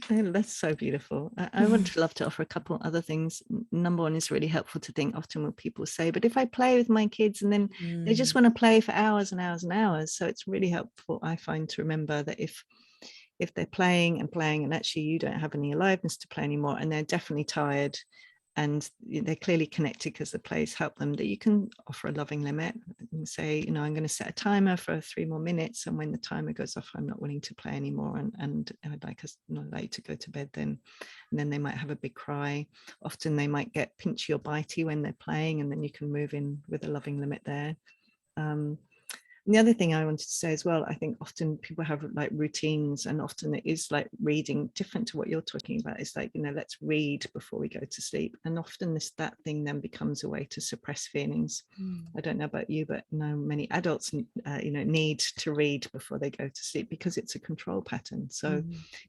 that's so beautiful. I would love to offer a couple other things. Number one is really helpful to think often when people say, but if I play with my kids and then they just want to play for hours and hours and hours. So it's really helpful, I find, to remember that if they're playing and actually you don't have any aliveness to play anymore, and they're definitely tired, and they're clearly connected because the plays help them, that you can offer a loving limit and say, I'm going to set a timer for 3 more minutes, and when the timer goes off, I'm not willing to play anymore, and I'd like us to go to bed then. And then they might have a big cry. Often they might get pinchy or bitey when they're playing, and then you can move in with a loving limit there. And the other thing I wanted to say as well, I think often people have like routines, and often it is like reading, different to what you're talking about. It's like, let's read before we go to sleep. And often that thing then becomes a way to suppress feelings. I don't know about you, but many adults, need to read before they go to sleep, because it's a control pattern. So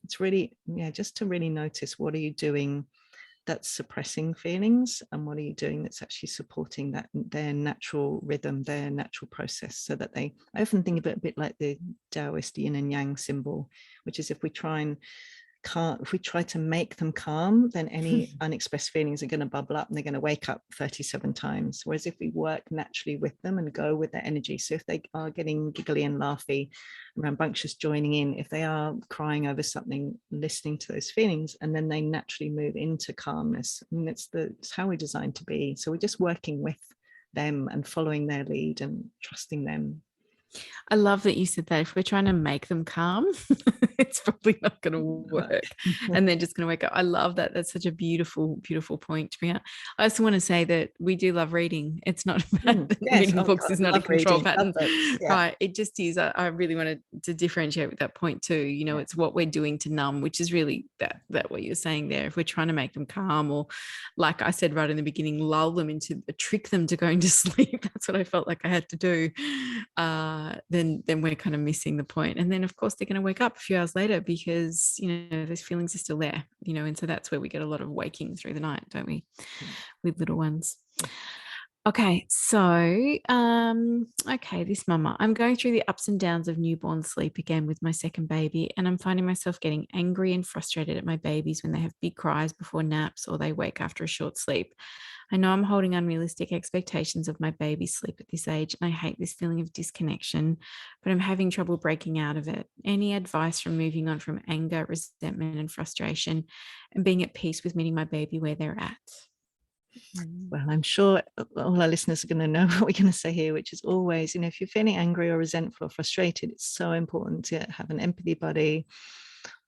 it's really, just to really notice, what are you doing that's suppressing feelings, and what are you doing that's actually supporting their natural rhythm, their natural process, so that I often think of it a bit like the Taoist yin and yang symbol, which is if we try to make them calm, then any unexpressed feelings are going to bubble up, and they're going to wake up 37 times. Whereas if we work naturally with them and go with their energy, so if they are getting giggly and laughy, rambunctious, joining in, if they are crying over something, listening to those feelings, and then they naturally move into calmness. It's how we're designed to be. So we're just working with them and following their lead and trusting them. I love that you said that. If we're trying to make them calm, it's probably not going to work, and they're just going to wake up. I love that. That's such a beautiful, beautiful point to bring out. I also want to say that we do love reading. It's not about reading books is not a control pattern, right? It just is. I really wanted to differentiate with that point too. It's what we're doing to numb, which is really that what you're saying there. If we're trying to make them calm, or like I said right in the beginning, lull them trick them to going to sleep. That's what I felt like I had to do. Then we're kind of missing the point. And then of course they're going to wake up a few hours later, because those feelings are still there, and so that's where we get a lot of waking through the night, don't we, with little ones. Okay, so this mama, I'm going through the ups and downs of newborn sleep again with my second baby, and I'm finding myself getting angry and frustrated at my babies when they have big cries before naps or they wake after a short sleep. I know I'm holding unrealistic expectations of my baby's sleep at this age, and I hate this feeling of disconnection, but I'm having trouble breaking out of it. Any advice from moving on from anger, resentment, and frustration and being at peace with meeting my baby where they're at? Well, I'm sure all our listeners are going to know what we're going to say here, which is always, if you're feeling angry or resentful or frustrated, it's so important to have an empathy buddy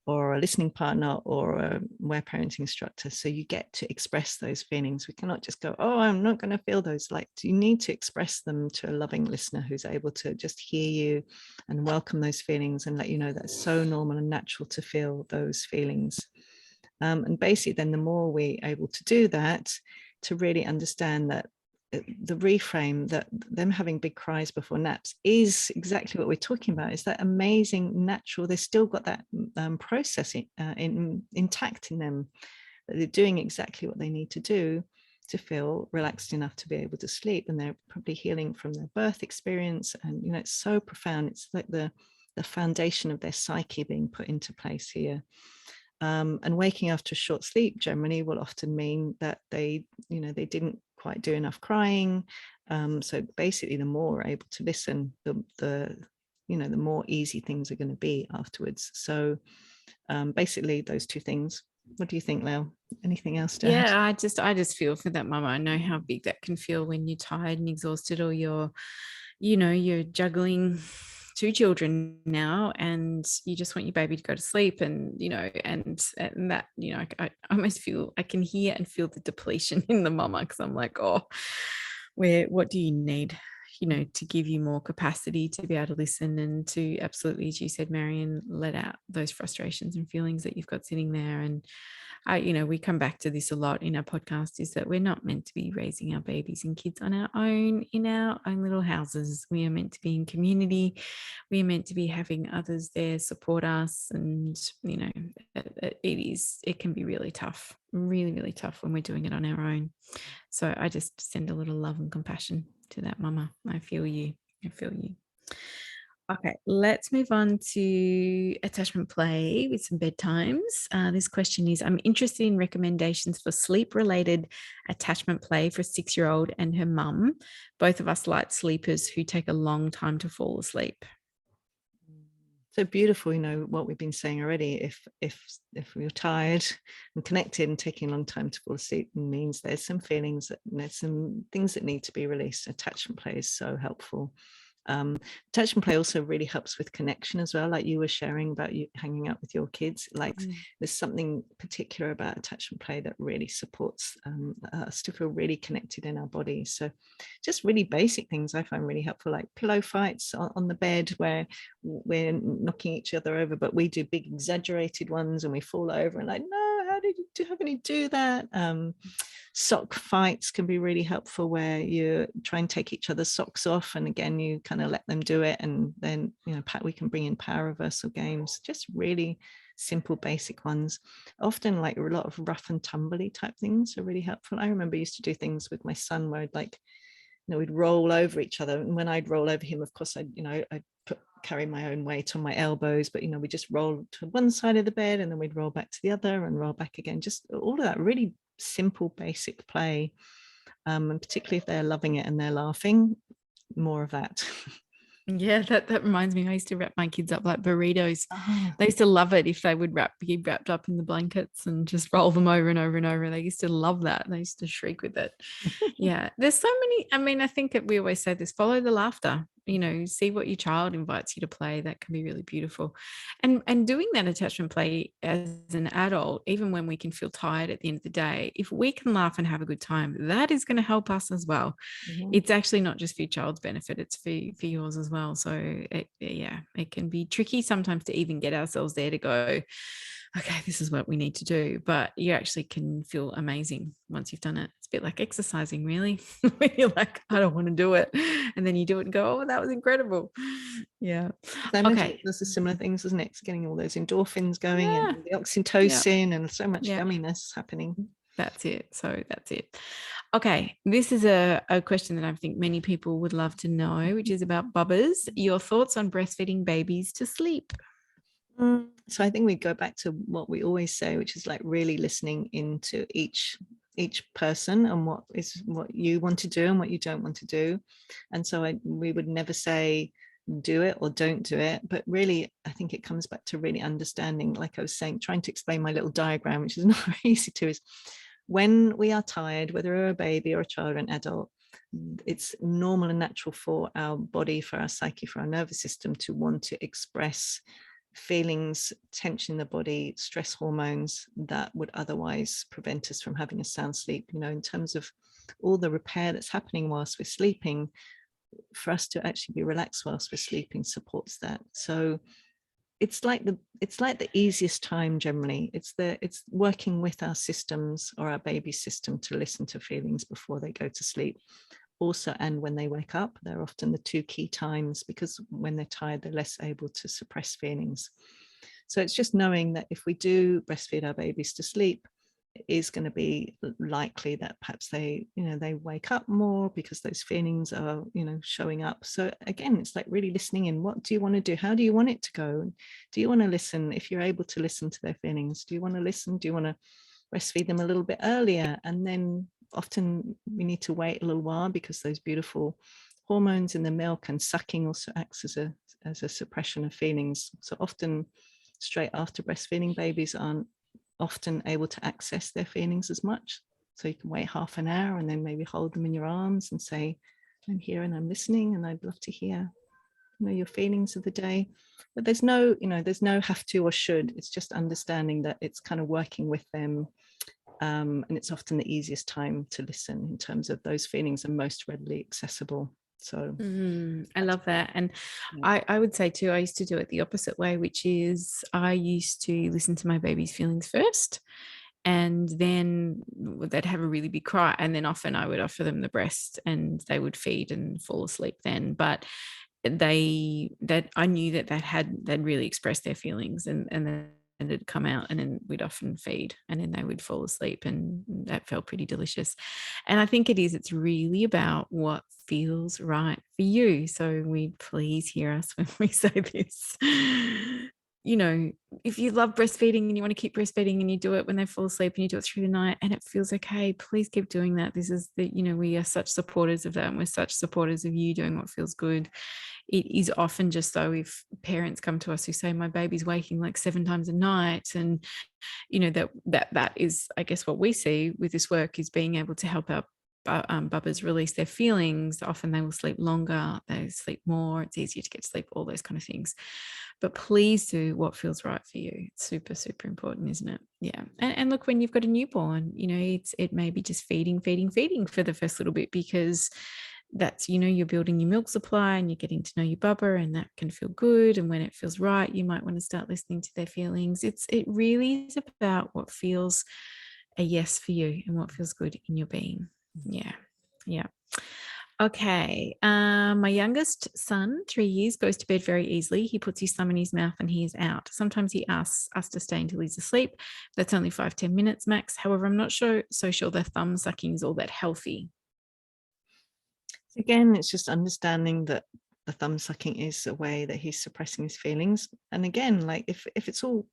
or a listening partner or a aware parenting instructor, so you get to express those feelings. We cannot just go, oh, I'm not going to feel those. Like, you need to express them to a loving listener who's able to just hear you and welcome those feelings and let you know that it's so normal and natural to feel those feelings. And basically then the more we're able to do that, to really understand that the reframe that them having big cries before naps is exactly what we're talking about, is that amazing natural, they've still got that process intact in them, that they're doing exactly what they need to do to feel relaxed enough to be able to sleep, and they're probably healing from their birth experience. And it's so profound. It's like the foundation of their psyche being put into place here. And waking after a short sleep generally will often mean that they didn't quite do enough crying. So basically, the more we're able to listen, the more easy things are going to be afterwards. So basically, those two things. What do you think, Lael? Anything else to add? Yeah, I just feel for that mama. I know how big that can feel when you're tired and exhausted, or you're juggling two children now and you just want your baby to go to sleep, and that I almost feel, I can hear and feel the depletion in the mama, because I'm like, oh, what do you need to give you more capacity to be able to listen and to, absolutely, as you said, Marion, let out those frustrations and feelings that you've got sitting there. And we come back to this a lot in our podcast, is that we're not meant to be raising our babies and kids on our own, in our own little houses. We are meant to be in community. We are meant to be having others there support us. And, it can be really tough, really, really tough when we're doing it on our own. So I just send a little love and compassion to that mama. I feel you. I feel you. Okay, let's move on to attachment play with some bedtimes. This question is, I'm interested in recommendations for sleep-related attachment play for a 6-year-old and her mum, both of us light sleepers who take a long time to fall asleep. So beautiful, what we've been saying already. If we're tired and connected and taking a long time to fall asleep, means there's some feelings, there's some things that need to be released. Attachment play is so helpful. Attachment play also really helps with connection as well, like you were sharing about you hanging out with your kids. Like there's something particular about attachment play that really supports us to feel really connected in our bodies. So just really basic things I find really helpful, like pillow fights on the bed where we're knocking each other over, but we do big exaggerated ones and we fall over and like, no, how can you do that? Sock fights can be really helpful, where you try and take each other's socks off, and again you kind of let them do it, and then we can bring in power reversal games, just really simple basic ones. Often like a lot of rough and tumbly type things are really helpful. I remember I used to do things with my son where we'd roll over each other, and when I'd roll over him, of course I'd carry my own weight on my elbows, but we just roll to one side of the bed and then we'd roll back to the other and roll back again. Just all of that really simple basic play, and particularly if they're loving it and they're laughing, more of that. Yeah, that reminds me, I used to wrap my kids up like burritos. They used to love it if they would be wrapped up in the blankets and just roll them over and over and over. They used to love that. They used to shriek with it. Yeah, there's so many. I think we always say this, follow the laughter. See what your child invites you to play. That can be really beautiful. And doing that attachment play as an adult, even when we can feel tired at the end of the day, if we can laugh and have a good time, that is going to help us as well. It's actually not just for your child's benefit, it's for yours as well. So it can be tricky sometimes to even get ourselves there to go, okay, this is what we need to do. But you actually can feel amazing once you've done it. It's a bit like exercising, really. When you're like, I don't want to do it. And then you do it and go, oh, that was incredible. Yeah. Okay. There's the similar things, isn't it? It's getting all those endorphins going and the oxytocin and so much yumminess happening. That's it. So that's it. Okay, this is a question that I think many people would love to know, which is about bubbers. Your thoughts on breastfeeding babies to sleep? So I think we go back to what we always say, which is like really listening into each person and what you want to do and what you don't want to do. And so we would never say do it or don't do it, but really I think it comes back to really understanding, like I was saying, trying to explain my little diagram, which is not very easy to, is when we are tired, whether we're a baby or a child or an adult, it's normal and natural for our body, for our psyche, for our nervous system to want to express feelings, tension in the body, stress hormones that would otherwise prevent us from having a sound sleep. You know, in terms of all the repair that's happening whilst we're sleeping, for us to actually be relaxed whilst we're sleeping supports that. So it's like the easiest time generally. It's working with our systems or our baby system to listen to feelings before they go to sleep. Also, and when they wake up, they're often the two key times, because when they're tired, they're less able to suppress feelings. So it's just knowing that if we do breastfeed our babies to sleep, it is going to be likely that perhaps they wake up more because those feelings are, showing up. So again, it's like really listening in. What do you want to do? How do you want it to go? Do you want to listen? If you're able to listen to their feelings, do you want to listen? Do you want to breastfeed them a little bit earlier? And then often we need to wait a little while because those beautiful hormones in the milk and sucking also acts as a suppression of feelings. So often straight after breastfeeding, babies aren't often able to access their feelings as much. So you can wait half an hour and then maybe hold them in your arms and say, I'm here and I'm listening and I'd love to hear, your feelings of the day. But there's no have to or should. It's just understanding that it's kind of working with them. And it's often the easiest time to listen in terms of those feelings are most readily accessible. So I love that. And I would say too, I used to do it the opposite way, which is I used to listen to my baby's feelings first, and then they'd have a really big cry, and then often I would offer them the breast and they would feed and fall asleep then. But I knew that they'd really expressed their feelings, and then it'd come out, and then we'd often feed and then they would fall asleep, and that felt pretty delicious. And I think it's really about what feels right for you. So please hear us when we say this. If you love breastfeeding and you want to keep breastfeeding and you do it when they fall asleep and you do it through the night and it feels okay, please keep doing that. This is we are such supporters of that, and we're such supporters of you doing what feels good. It is often just so if parents come to us who say my baby's waking like 7 times a night, and that is, I guess, what we see with this work is being able to help our bubbers release their feelings. Often they will sleep longer, they sleep more, it's easier to get to sleep, all those kind of things. But please do what feels right for you. It's super, super important, isn't it? Yeah. And look, when you've got a newborn, it may be just feeding for the first little bit, because that's, you're building your milk supply and you're getting to know your bubber, and that can feel good. And when it feels right, you might want to start listening to their feelings. It really is about what feels a yes for you and what feels good in your being. Yeah. Okay. My youngest son, 3 years, goes to bed very easily. He puts his thumb in his mouth and he is out. Sometimes he asks us to stay until he's asleep. That's only 5-10 minutes max. However, I'm not so sure the thumb sucking is all that healthy. Again, it's just understanding that the thumb sucking is a way that he's suppressing his feelings. And again, like if it's all,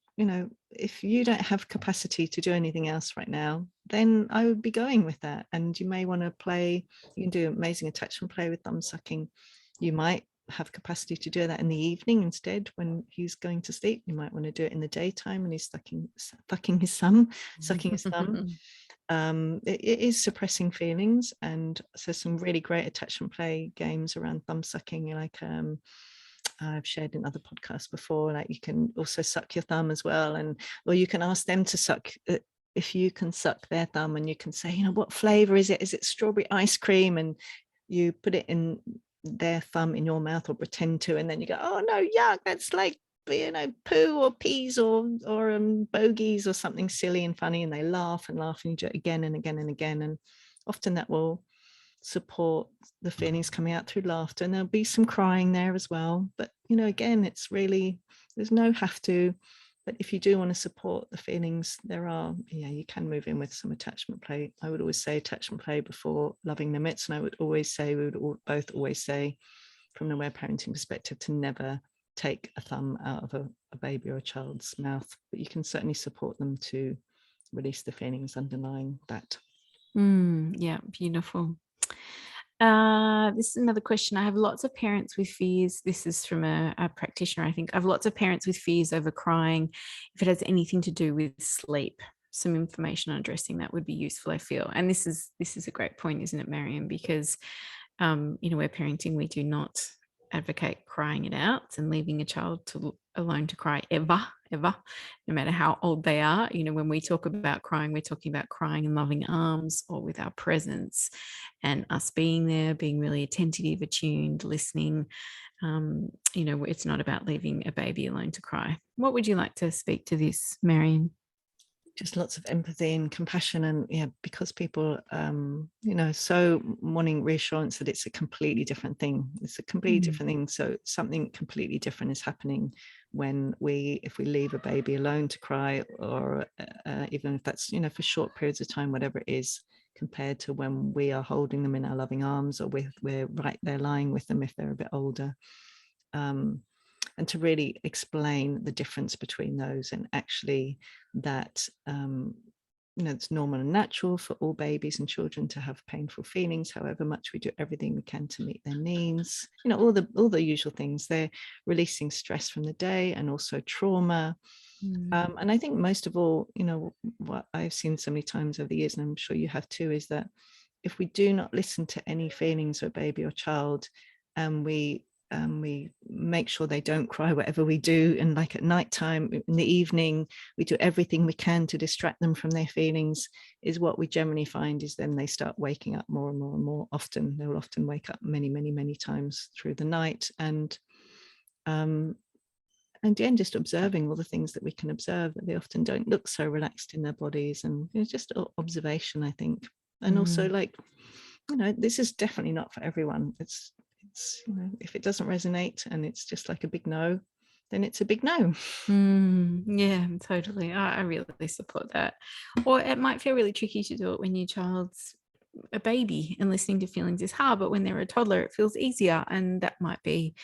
if you don't have capacity to do anything else right now, then I would be going with that. And you may want to play, you can do amazing attachment play with thumb sucking. You might have capacity to do that in the evening instead when he's going to sleep. You might want to do it in the daytime and he's sucking his thumb. It is suppressing feelings, and so some really great attachment play games around thumb sucking, like I've shared in other podcasts before. Like you can also suck your thumb as well, or you can ask them to suck. If you can suck their thumb, and you can say, what flavor is it? Is it strawberry ice cream? And you put it in their thumb in your mouth, or pretend to, and then you go, oh no, yuck, that's like poo or peas or bogies or something silly and funny, and they laugh and you do it again and again and again, and often that will support the feelings coming out through laughter. And there'll be some crying there as well, but again, it's really, there's no have to. But if you do want to support the feelings, you can move in with some attachment play. I would always say attachment play before loving limits. And I would always say, we would both always say, from an aware parenting perspective, to never take a thumb out of a baby or a child's mouth. But you can certainly support them to release the feelings underlying that. Yeah, beautiful. This is another question. I have lots of parents with fears. This is from a practitioner, I think. I have lots of parents with fears over crying. If it has anything to do with sleep, some information on addressing that would be useful, I feel. And this is a great point, isn't it, Marion? Because Aware parenting, we do not advocate crying it out and leaving a child alone to cry ever, no matter how old they are. When we talk about crying, we're talking about crying in loving arms or with our presence and us being there, being really attentive, attuned, listening. It's not about leaving a baby alone to cry. What would you like to speak to this, Marion? Just lots of empathy and compassion, and because people so wanting reassurance that it's a completely different thing. It's a completely different thing. So something completely different is happening if we leave a baby alone to cry, or even if that's for short periods of time, whatever it is, compared to when we are holding them in our loving arms, or we're right there lying with them if they're a bit older. And to really explain the difference between those, and actually that it's normal and natural for all babies and children to have painful feelings, however much we do everything we can to meet their needs, all the usual things. They're releasing stress from the day and also trauma. And I think most of all, what I've seen so many times over the years, and I'm sure you have too, is that if we do not listen to any feelings of a baby or child, and we make sure they don't cry, whatever we do, and like at nighttime, in the evening, we do everything we can to distract them from their feelings, is what we generally find is then they start waking up more and more and more often. They'll often wake up many, many, many times through the night, and again, just observing all the things that we can observe, that they often don't look so relaxed in their bodies, and just observation, I think. And also, this is definitely not for everyone. It's if it doesn't resonate and it's just like a big no, then it's a big no. Yeah, totally. I really support that. Or it might feel really tricky to do it when your child's a baby and listening to feelings is hard, but when they're a toddler, it feels easier, and that might be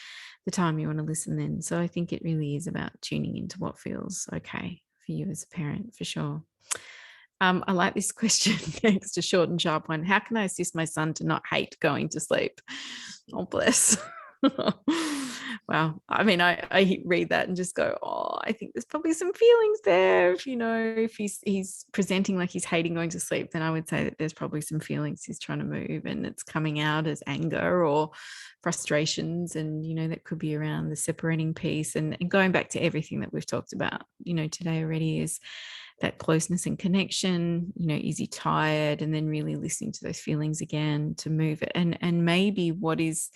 the time you want to listen then. So I think it really is about tuning into what feels okay for you as a parent, for sure. I like this question next, a short and sharp one. How can I assist my son to not hate going to sleep? Oh, bless. Wow. I mean, I read that and just go, oh, I think there's probably some feelings there. If he's presenting like he's hating going to sleep, then I would say that there's probably some feelings he's trying to move, and it's coming out as anger or frustrations. And, that could be around the separating piece, and going back to everything that we've talked about, today already, is that closeness and connection. Is he tired? And then really listening to those feelings again to move it. And maybe what is,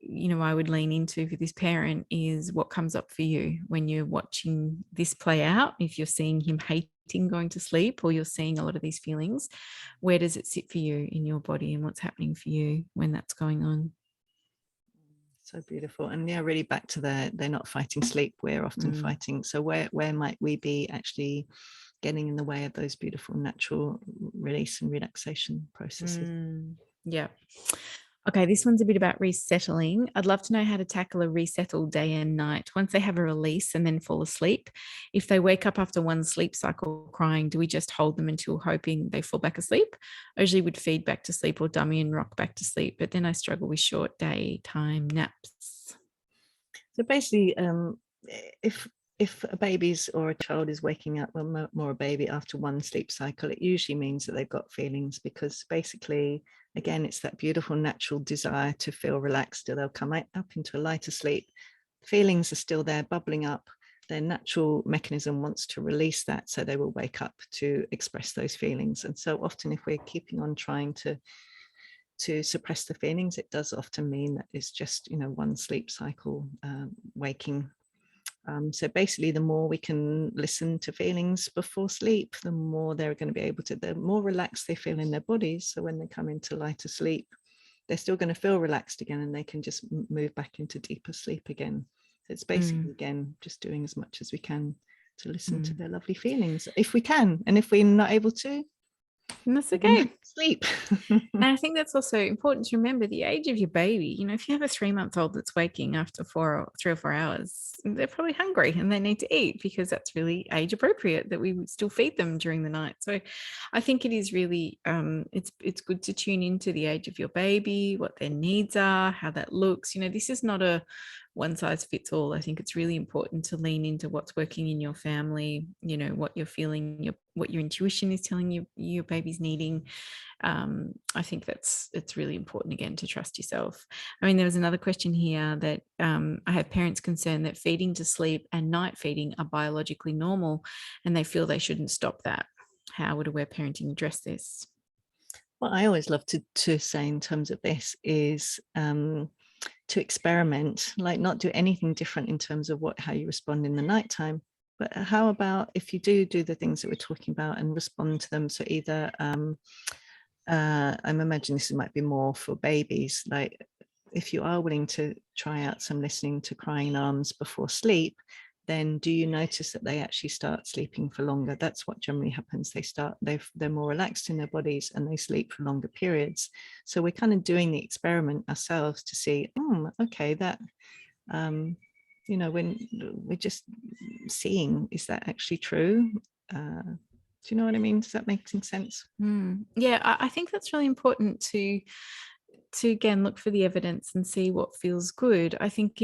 I would lean into for this parent is what comes up for you when you're watching this play out. If you're seeing him hating going to sleep, or you're seeing a lot of these feelings, where does it sit for you in your body, and what's happening for you when that's going on? So beautiful. And really back to they're not fighting sleep, we're often fighting. So where might we be actually getting in the way of those beautiful natural release and relaxation processes? Yeah. Okay, this one's a bit about resettling. I'd love to know how to tackle a resettle day and night once they have a release and then fall asleep. If they wake up after one sleep cycle crying, do we just hold them until hoping they fall back asleep? I usually would feed back to sleep or dummy and rock back to sleep, but then I struggle with short daytime naps. So basically, if a baby's or a child is waking up, well, more a baby, after one sleep cycle, it usually means that they've got feelings, because basically, again, it's that beautiful natural desire to feel relaxed, or they'll come up into a lighter sleep. Feelings are still there, bubbling up. Their natural mechanism wants to release that, so they will wake up to express those feelings. And so often, if we're keeping on trying to suppress the feelings, it does often mean that it's just one sleep cycle waking. So basically, the more we can listen to feelings before sleep, the more they're going to be able to, the more relaxed they feel in their bodies. So when they come into lighter sleep, they're still going to feel relaxed again, and they can just move back into deeper sleep again. So it's basically, again, just doing as much as we can to listen to their lovely feelings if we can. And if we're not able to, and that's okay. Sleep. And I think that's also important to remember the age of your baby. You know, if you have a 3-month-old that's waking after 3 or 4 hours, they're probably hungry and they need to eat, because that's really age appropriate that we would still feed them during the night. So I think it is really, it's good to tune into the age of your baby, what their needs are, how that looks. You know, this is not a one size fits all. I think it's really important to lean into what's working in your family, you know, what you're feeling, what your intuition is telling you your baby's needing. I think it's really important, again, to trust yourself. I mean, there was another question here that I have parents concerned that feeding to sleep and night feeding are biologically normal and they feel they shouldn't stop that. How would aware parenting address this? What I always love to say in terms of this is to experiment, like not do anything different in terms of how you respond in the nighttime. But how about if you do the things that we're talking about and respond to them? So either I'm imagining this might be more for babies, like if you are willing to try out some listening to crying arms before sleep, then do you notice that they actually start sleeping for longer? That's what generally happens. They're more relaxed in their bodies and they sleep for longer periods. So we're kind of doing the experiment ourselves to see, okay, that, you know, when we're just seeing, is that actually true? Do you know what I mean? Does that make sense? Yeah, I think that's really important to again look for the evidence and see what feels good. I think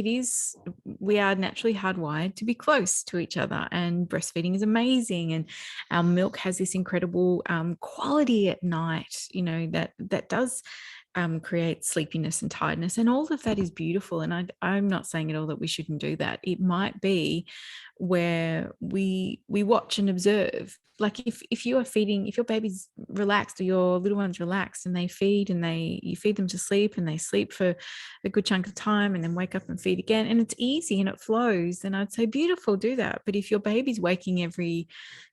we are naturally hardwired to be close to each other, and breastfeeding is amazing, and our milk has this incredible quality at night, you know, that does create sleepiness and tiredness, and all of that is beautiful. And I'm not saying at all that we shouldn't do that. It might be where we watch and observe. Like if you are feeding, if your baby's relaxed or your little one's relaxed and they feed and you feed them to sleep and they sleep for a good chunk of time and then wake up and feed again, and it's easy and it flows, then I'd say beautiful, do that. But if your baby's waking every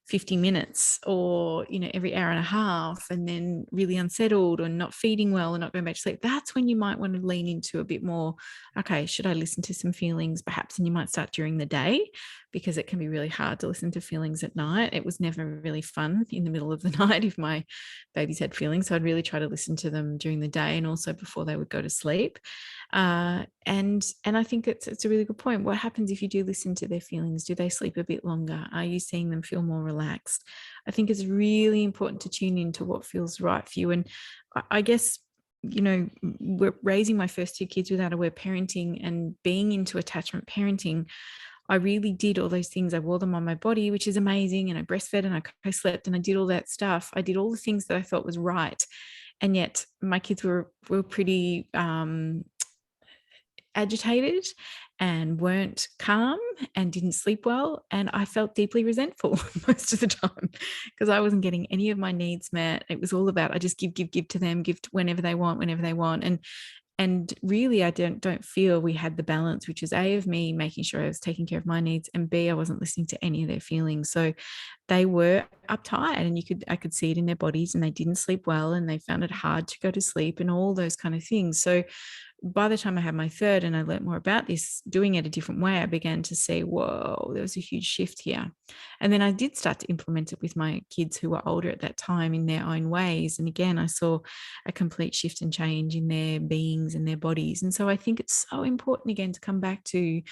50 minutes or, you know, every hour and a half and then really unsettled or not feeding well and not going back to sleep, that's when you might want to lean into a bit more, okay, should I listen to some feelings perhaps? And you might start during the day, because it can be really hard to listen to feelings at night. It was never really fun in the middle of the night if my babies had feelings. So I'd really try to listen to them during the day and also before they would go to sleep. And I think it's a really good point. What happens if you do listen to their feelings? Do they sleep a bit longer? Are you seeing them feel more relaxed? I think it's really important to tune into what feels right for you. And I guess, you know, we're raising my first 2 kids without aware parenting and being into attachment parenting. I really did all those things. I wore them on my body, which is amazing. And I breastfed and I co-slept and I did all that stuff. I did all the things that I thought was right. And yet my kids were pretty agitated and weren't calm and didn't sleep well. And I felt deeply resentful most of the time because I wasn't getting any of my needs met. It was all about, I just give to them, whenever they want. And really, I don't feel we had the balance, which is A, of me making sure I was taking care of my needs, and B, I wasn't listening to any of their feelings. So they were uptight, and I could see it in their bodies, and they didn't sleep well, and they found it hard to go to sleep and all those kind of things. So by the time I had my third and I learned more about this, doing it a different way, I began to see, whoa, there was a huge shift here. And then I did start to implement it with my kids who were older at that time in their own ways. And again, I saw a complete shift and change in their beings and their bodies. And so I think it's so important, again, to come back to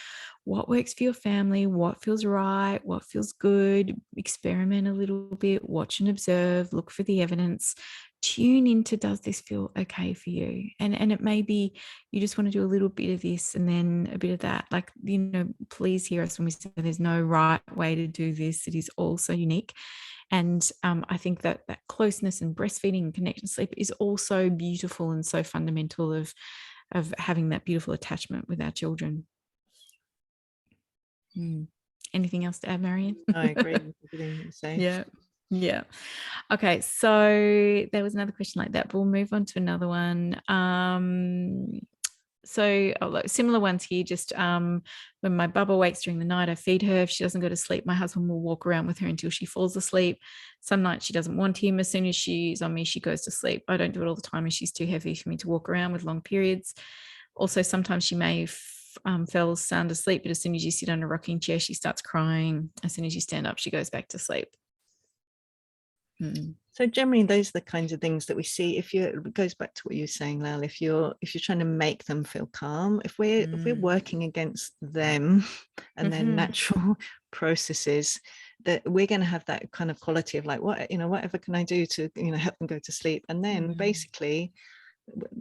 what works for your family, what feels right, what feels good, experiment a little bit, watch and observe, look for the evidence, tune into, does this feel okay for you? And it may be you just want to do a little bit of this and then a bit of that. Like, you know, please hear us when we say there's no right way to do this. It is all so unique. And I think that closeness and breastfeeding and connection sleep is also beautiful and so fundamental of having that beautiful attachment with our children. Anything else to add, Marion? I agree with everything you say. Yeah. Okay, so there was another question like that, but we'll move on to another one. So similar ones here, just when my bubba wakes during the night, I feed her. If she doesn't go to sleep, my husband will walk around with her until she falls asleep. Some nights she doesn't want him. As soon as she's on me, she goes to sleep. I don't do it all the time, and she's too heavy for me to walk around with long periods. Also, sometimes she may fell sound asleep, but as soon as you sit on a rocking chair, she starts crying. As soon as you stand up, she goes back to sleep. So generally, those are the kinds of things that we see. It goes back to what you were saying, Lael. If you're trying to make them feel calm, if we're working against them and their natural processes, that we're going to have that kind of quality of like, whatever can I do to help them go to sleep, and then basically,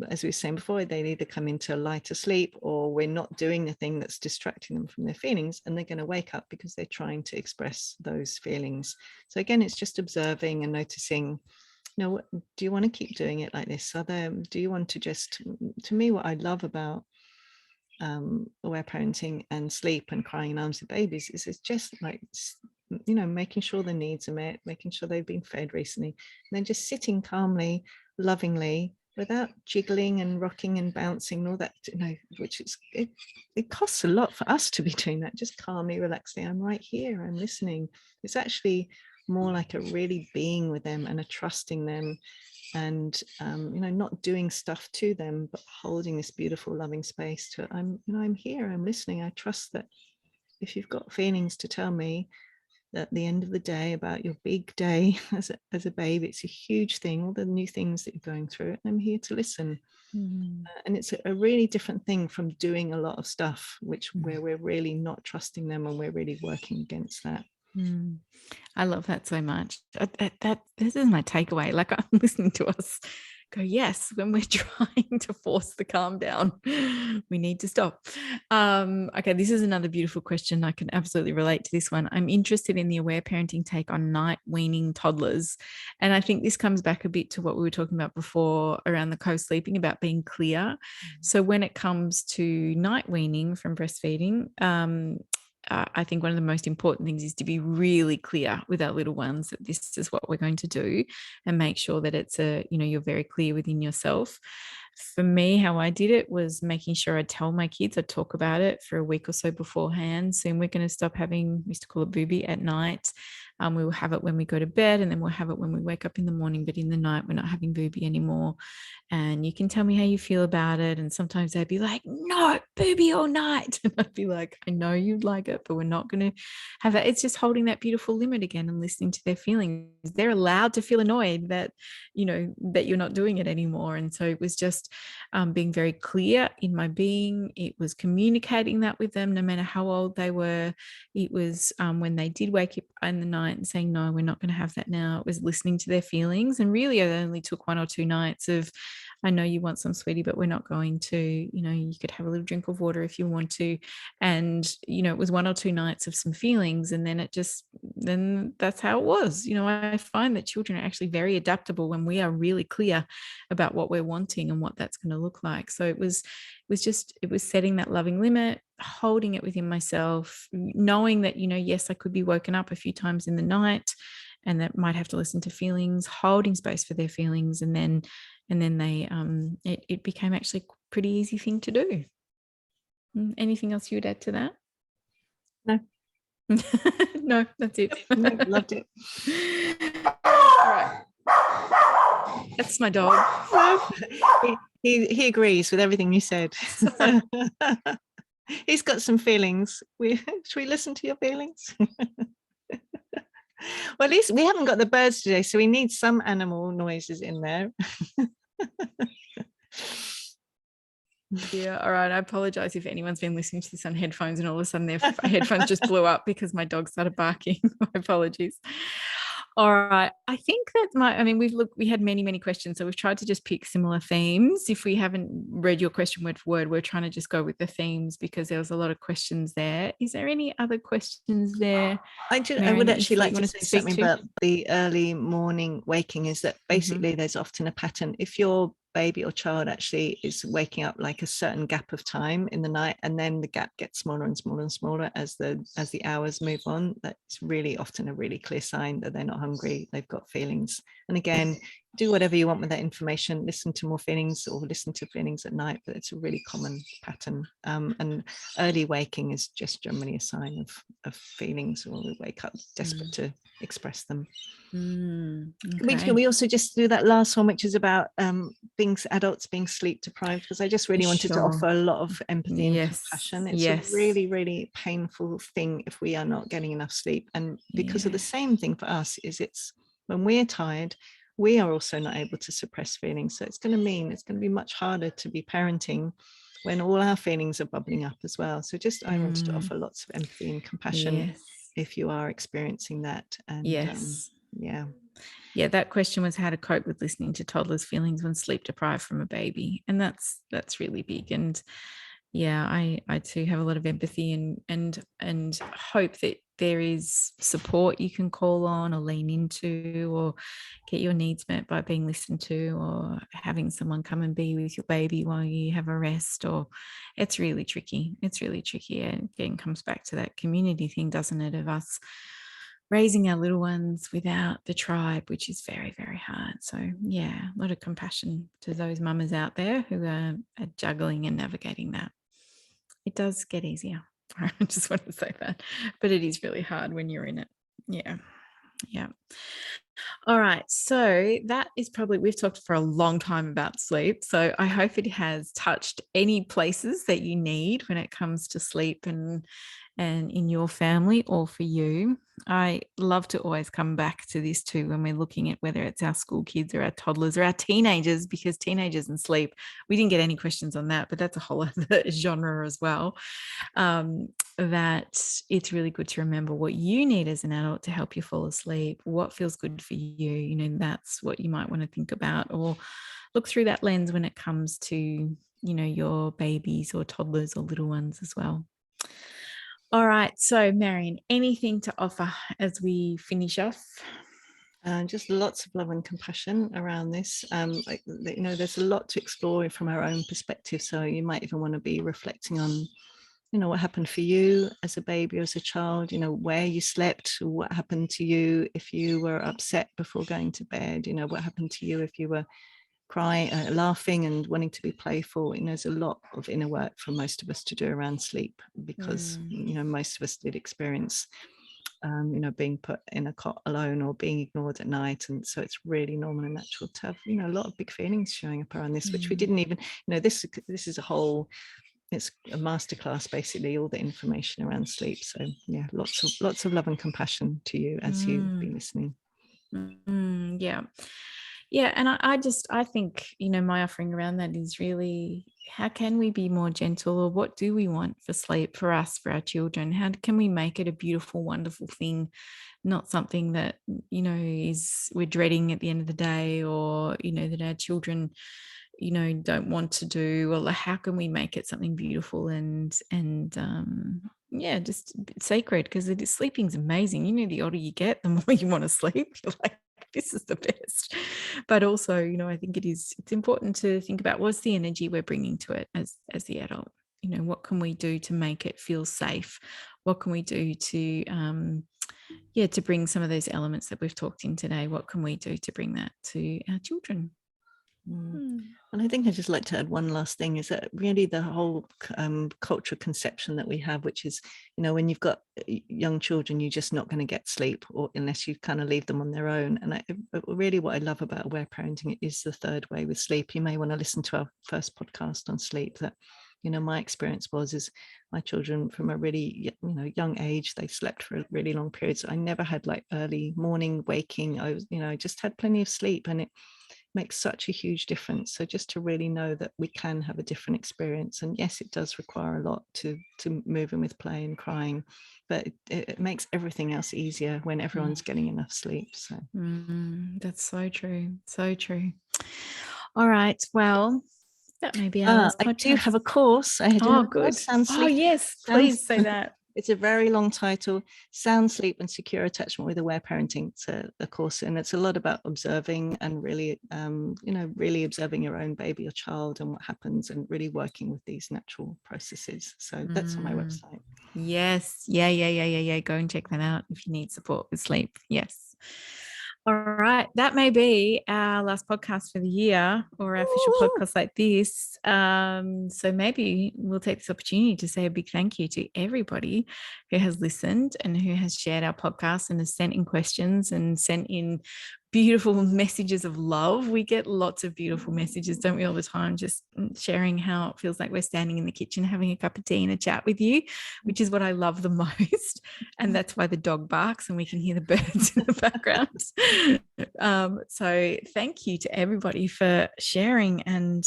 as we were saying before, they either come into a lighter sleep, or we're not doing the thing that's distracting them from their feelings, and they're going to wake up because they're trying to express those feelings. So again, it's just observing and noticing, do you want to keep doing it like this? Do you want to just, to me, what I love about aware parenting and sleep and crying in arms of babies is it's just like, making sure the needs are met, making sure they've been fed recently, and then just sitting calmly, lovingly, without jiggling and rocking and bouncing and all that, which is, it costs a lot for us to be doing that. Just calmly, relaxing. I'm right here, I'm listening. It's actually more like a really being with them and a trusting them, and not doing stuff to them, but holding this beautiful, loving space to, I'm here, I'm listening. I trust that if you've got feelings to tell me at the end of the day about your big day as a babe, it's a huge thing, all the new things that you're going through, and I'm here to listen. And it's a really different thing from doing a lot of stuff, where we're really not trusting them and we're really working against that. I love that so much. This is my takeaway. Like, I'm listening to us go, yes, when we're trying to force the calm down, we need to stop. Okay, this is another beautiful question. I can absolutely relate to this one. I'm interested in the aware parenting take on night weaning toddlers. And I think this comes back a bit to what we were talking about before around the co-sleeping, about being clear. So when it comes to night weaning from breastfeeding, I think one of the most important things is to be really clear with our little ones that this is what we're going to do, and make sure that it's you're very clear within yourself. For me, how I did it was making sure I'd tell my kids, I'd talk about it for a week or so beforehand. Soon we're going to stop having, we used to call it booby at night. We will have it when we go to bed, and then we'll have it when we wake up in the morning, but in the night we're not having booby anymore. And you can tell me how you feel about it. And sometimes they'd be like, no, booby all night. And I'd be like, I know you'd like it, but we're not going to have that. It's just holding that beautiful limit again and listening to their feelings. They're allowed to feel annoyed that, that you're not doing it anymore. And so it was just being very clear in my being. It was communicating that with them, no matter how old they were. It was when they did wake up in the night and saying, no, we're not going to have that now. It was listening to their feelings. And really, it only took 1 or 2 nights of, I know you want some, sweetie, but we're not going to, you could have a little drink of water if you want to. And, it was 1 or 2 nights of some feelings. And then then that's how it was. I find that children are actually very adaptable when we are really clear about what we're wanting and what that's going to look like. So it was setting that loving limit, holding it within myself, knowing that, yes, I could be woken up a few times in the night and that might have to listen to feelings, holding space for their feelings. And then they, it became actually a pretty easy thing to do. Anything else you would add to that? No. No, that's it. No, loved it. All right. That's my dog. He agrees with everything you said. He's got some feelings. Should we listen to your feelings? Well, at least we haven't got the birds today, so we need some animal noises in there. Yeah, all right. I apologize if anyone's been listening to this on headphones and all of a sudden their headphones just blew up because my dog started barking. My apologies. All right. I think that we had many, many questions. So we've tried to just pick similar themes. If we haven't read your question word for word, we're trying to just go with the themes because there was a lot of questions there. Is there any other questions there? I would actually like to say something about the early morning waking, is that basically there's often a pattern. If your baby or child actually is waking up like a certain gap of time in the night, and then the gap gets smaller and smaller and smaller as the hours move on, that's really often a really clear sign that they're not hungry, they've got feelings. And again, do whatever you want with that information, listen to more feelings or listen to feelings at night, but it's a really common pattern. And early waking is just generally a sign of feelings, or we wake up desperate to express them. Okay. We also just do that last one, which is about adults being sleep deprived, because I just really wanted to offer a lot of empathy and compassion. It's a really, really painful thing if we are not getting enough sleep. And because of the same thing for us is, it's when we're tired, we are also not able to suppress feelings. So it's going to be much harder to be parenting when all our feelings are bubbling up as well. So just I wanted to offer lots of empathy and compassion if you are experiencing that. And that question was how to cope with listening to toddlers' feelings when sleep deprived from a baby, and that's really big. And I too have a lot of empathy and hope that there is support you can call on or lean into, or get your needs met by being listened to, or having someone come and be with your baby while you have a rest. Or it's really tricky. And again, comes back to that community thing, doesn't it, of us raising our little ones without the tribe, which is very, very hard. So a lot of compassion to those mamas out there who are juggling and navigating that. It does get easier. I just want to say that, but it is really hard when you're in it. Yeah. All right. So that is probably, we've talked for a long time about sleep. So I hope it has touched any places that you need when it comes to sleep and in your family or for you. I love to always come back to this too when we're looking at whether it's our school kids or our toddlers or our teenagers, because teenagers and sleep, we didn't get any questions on that, but that's a whole other genre as well. That it's really good to remember what you need as an adult to help you fall asleep, what feels good for you. That's what you might want to think about, or look through that lens when it comes to, your babies or toddlers or little ones as well. All right. So, Marion, anything to offer as we finish off? Just lots of love and compassion around this. There's a lot to explore from our own perspective. So you might even want to be reflecting on, what happened for you as a baby or as a child, where you slept, what happened to you if you were upset before going to bed, what happened to you if you were crying, laughing and wanting to be playful. There's a lot of inner work for most of us to do around sleep, because most of us did experience being put in a cot alone or being ignored at night, and so it's really normal and natural to have a lot of big feelings showing up around this, which we didn't even this is a whole, it's a masterclass basically, all the information around sleep. So lots of love and compassion to you as you've been listening. And I think my offering around that is really, how can we be more gentle, or what do we want for sleep for us, for our children? How can we make it a beautiful, wonderful thing, not something that is we're dreading at the end of the day, or that our children don't want to do? Or how can we make it something beautiful and just sacred? Because sleeping's amazing. The older you get, the more you want to sleep. You're like, this is the best. But also, I think it's important to think about what's the energy we're bringing to it as the adult. What can we do to make it feel safe? What can we do to to bring some of those elements that we've talked in today? What can we do to bring that to our children? And I think I'd just like to add one last thing, is that really the whole cultural conception that we have, which is, when you've got young children, you're just not going to get sleep, or unless you kind of leave them on their own. And really what I love about aware parenting is the third way with sleep. You may want to listen to our first podcast on sleep. That my experience is my children from a really young age, they slept for really long periods. I never had like early morning waking. I was just had plenty of sleep, and it makes such a huge difference. So just to really know that we can have a different experience, and yes, it does require a lot to move in with play and crying, but it makes everything else easier when everyone's getting enough sleep. So that's so true, so true. All right, well, that may be our last podcast. I do have a course. Good. Yes, please say that. It's a very long title: Sound Sleep and Secure Attachment with Aware Parenting. It's a course, and it's a lot about observing and really, really observing your own baby or child and what happens, and really working with these natural processes. So that's on my website. Yes. Yeah. Go and check that out if you need support with sleep. Yes. All right. That may be our last podcast for the year, or our official podcast like this. So maybe we'll take this opportunity to say a big thank you to everybody who has listened and who has shared our podcast and has sent in questions and sent in beautiful messages of love. We get lots of beautiful messages, don't we, all the time, just sharing how it feels like we're standing in the kitchen having a cup of tea and a chat with you, which is what I love the most. And that's why the dog barks and we can hear the birds in the background. So thank you to everybody for sharing and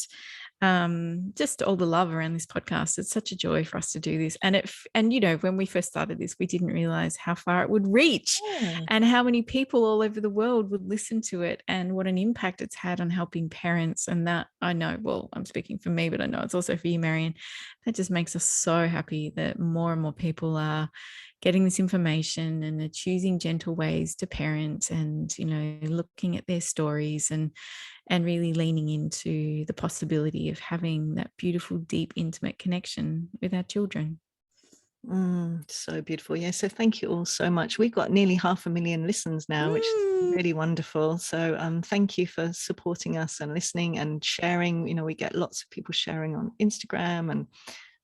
just all the love around this podcast. It's such a joy for us to do this. And you know, when we first started this, we didn't realize how far it would reach and how many people all over the world would listen to it and what an impact it's had on helping parents. And that, I know, well, I'm speaking for me, but I know it's also for you, Marion. That just makes us so happy that more and more people are getting this information and are choosing gentle ways to parent, and, you know, looking at their stories and really leaning into the possibility of having that beautiful, deep, intimate connection with our children. So beautiful. Yeah. So thank you all so much. We've got nearly 500,000 listens now, which is really wonderful. So thank you for supporting us and listening and sharing. You know, we get lots of people sharing on Instagram, and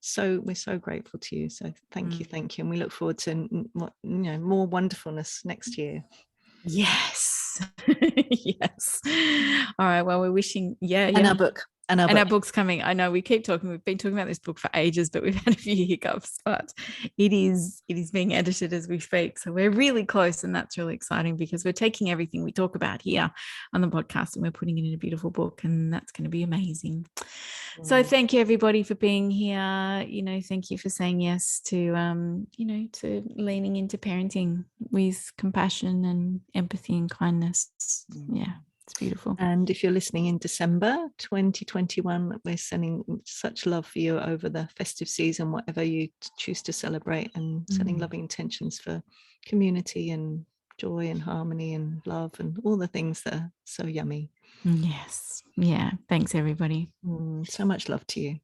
so we're so grateful to you. So thank you. And we look forward to more wonderfulness next year. Yes. Yes. All right. Well, we're wishing, and our book. And our book's coming. I know we've been talking about this book for ages, but we've had a few hiccups, but it is being edited as we speak. So we're really close, and that's really exciting because we're taking everything we talk about here on the podcast and we're putting it in a beautiful book, and that's going to be amazing. So thank you everybody for being here. You know, thank you for saying yes to to leaning into parenting with compassion and empathy and kindness. Yeah. It's beautiful. And if you're listening in December 2021, we're sending such love for you over the festive season, whatever you choose to celebrate, and sending loving intentions for community and joy and harmony and love and all the things that are so yummy. Yes. Yeah. Thanks, everybody. So much love to you.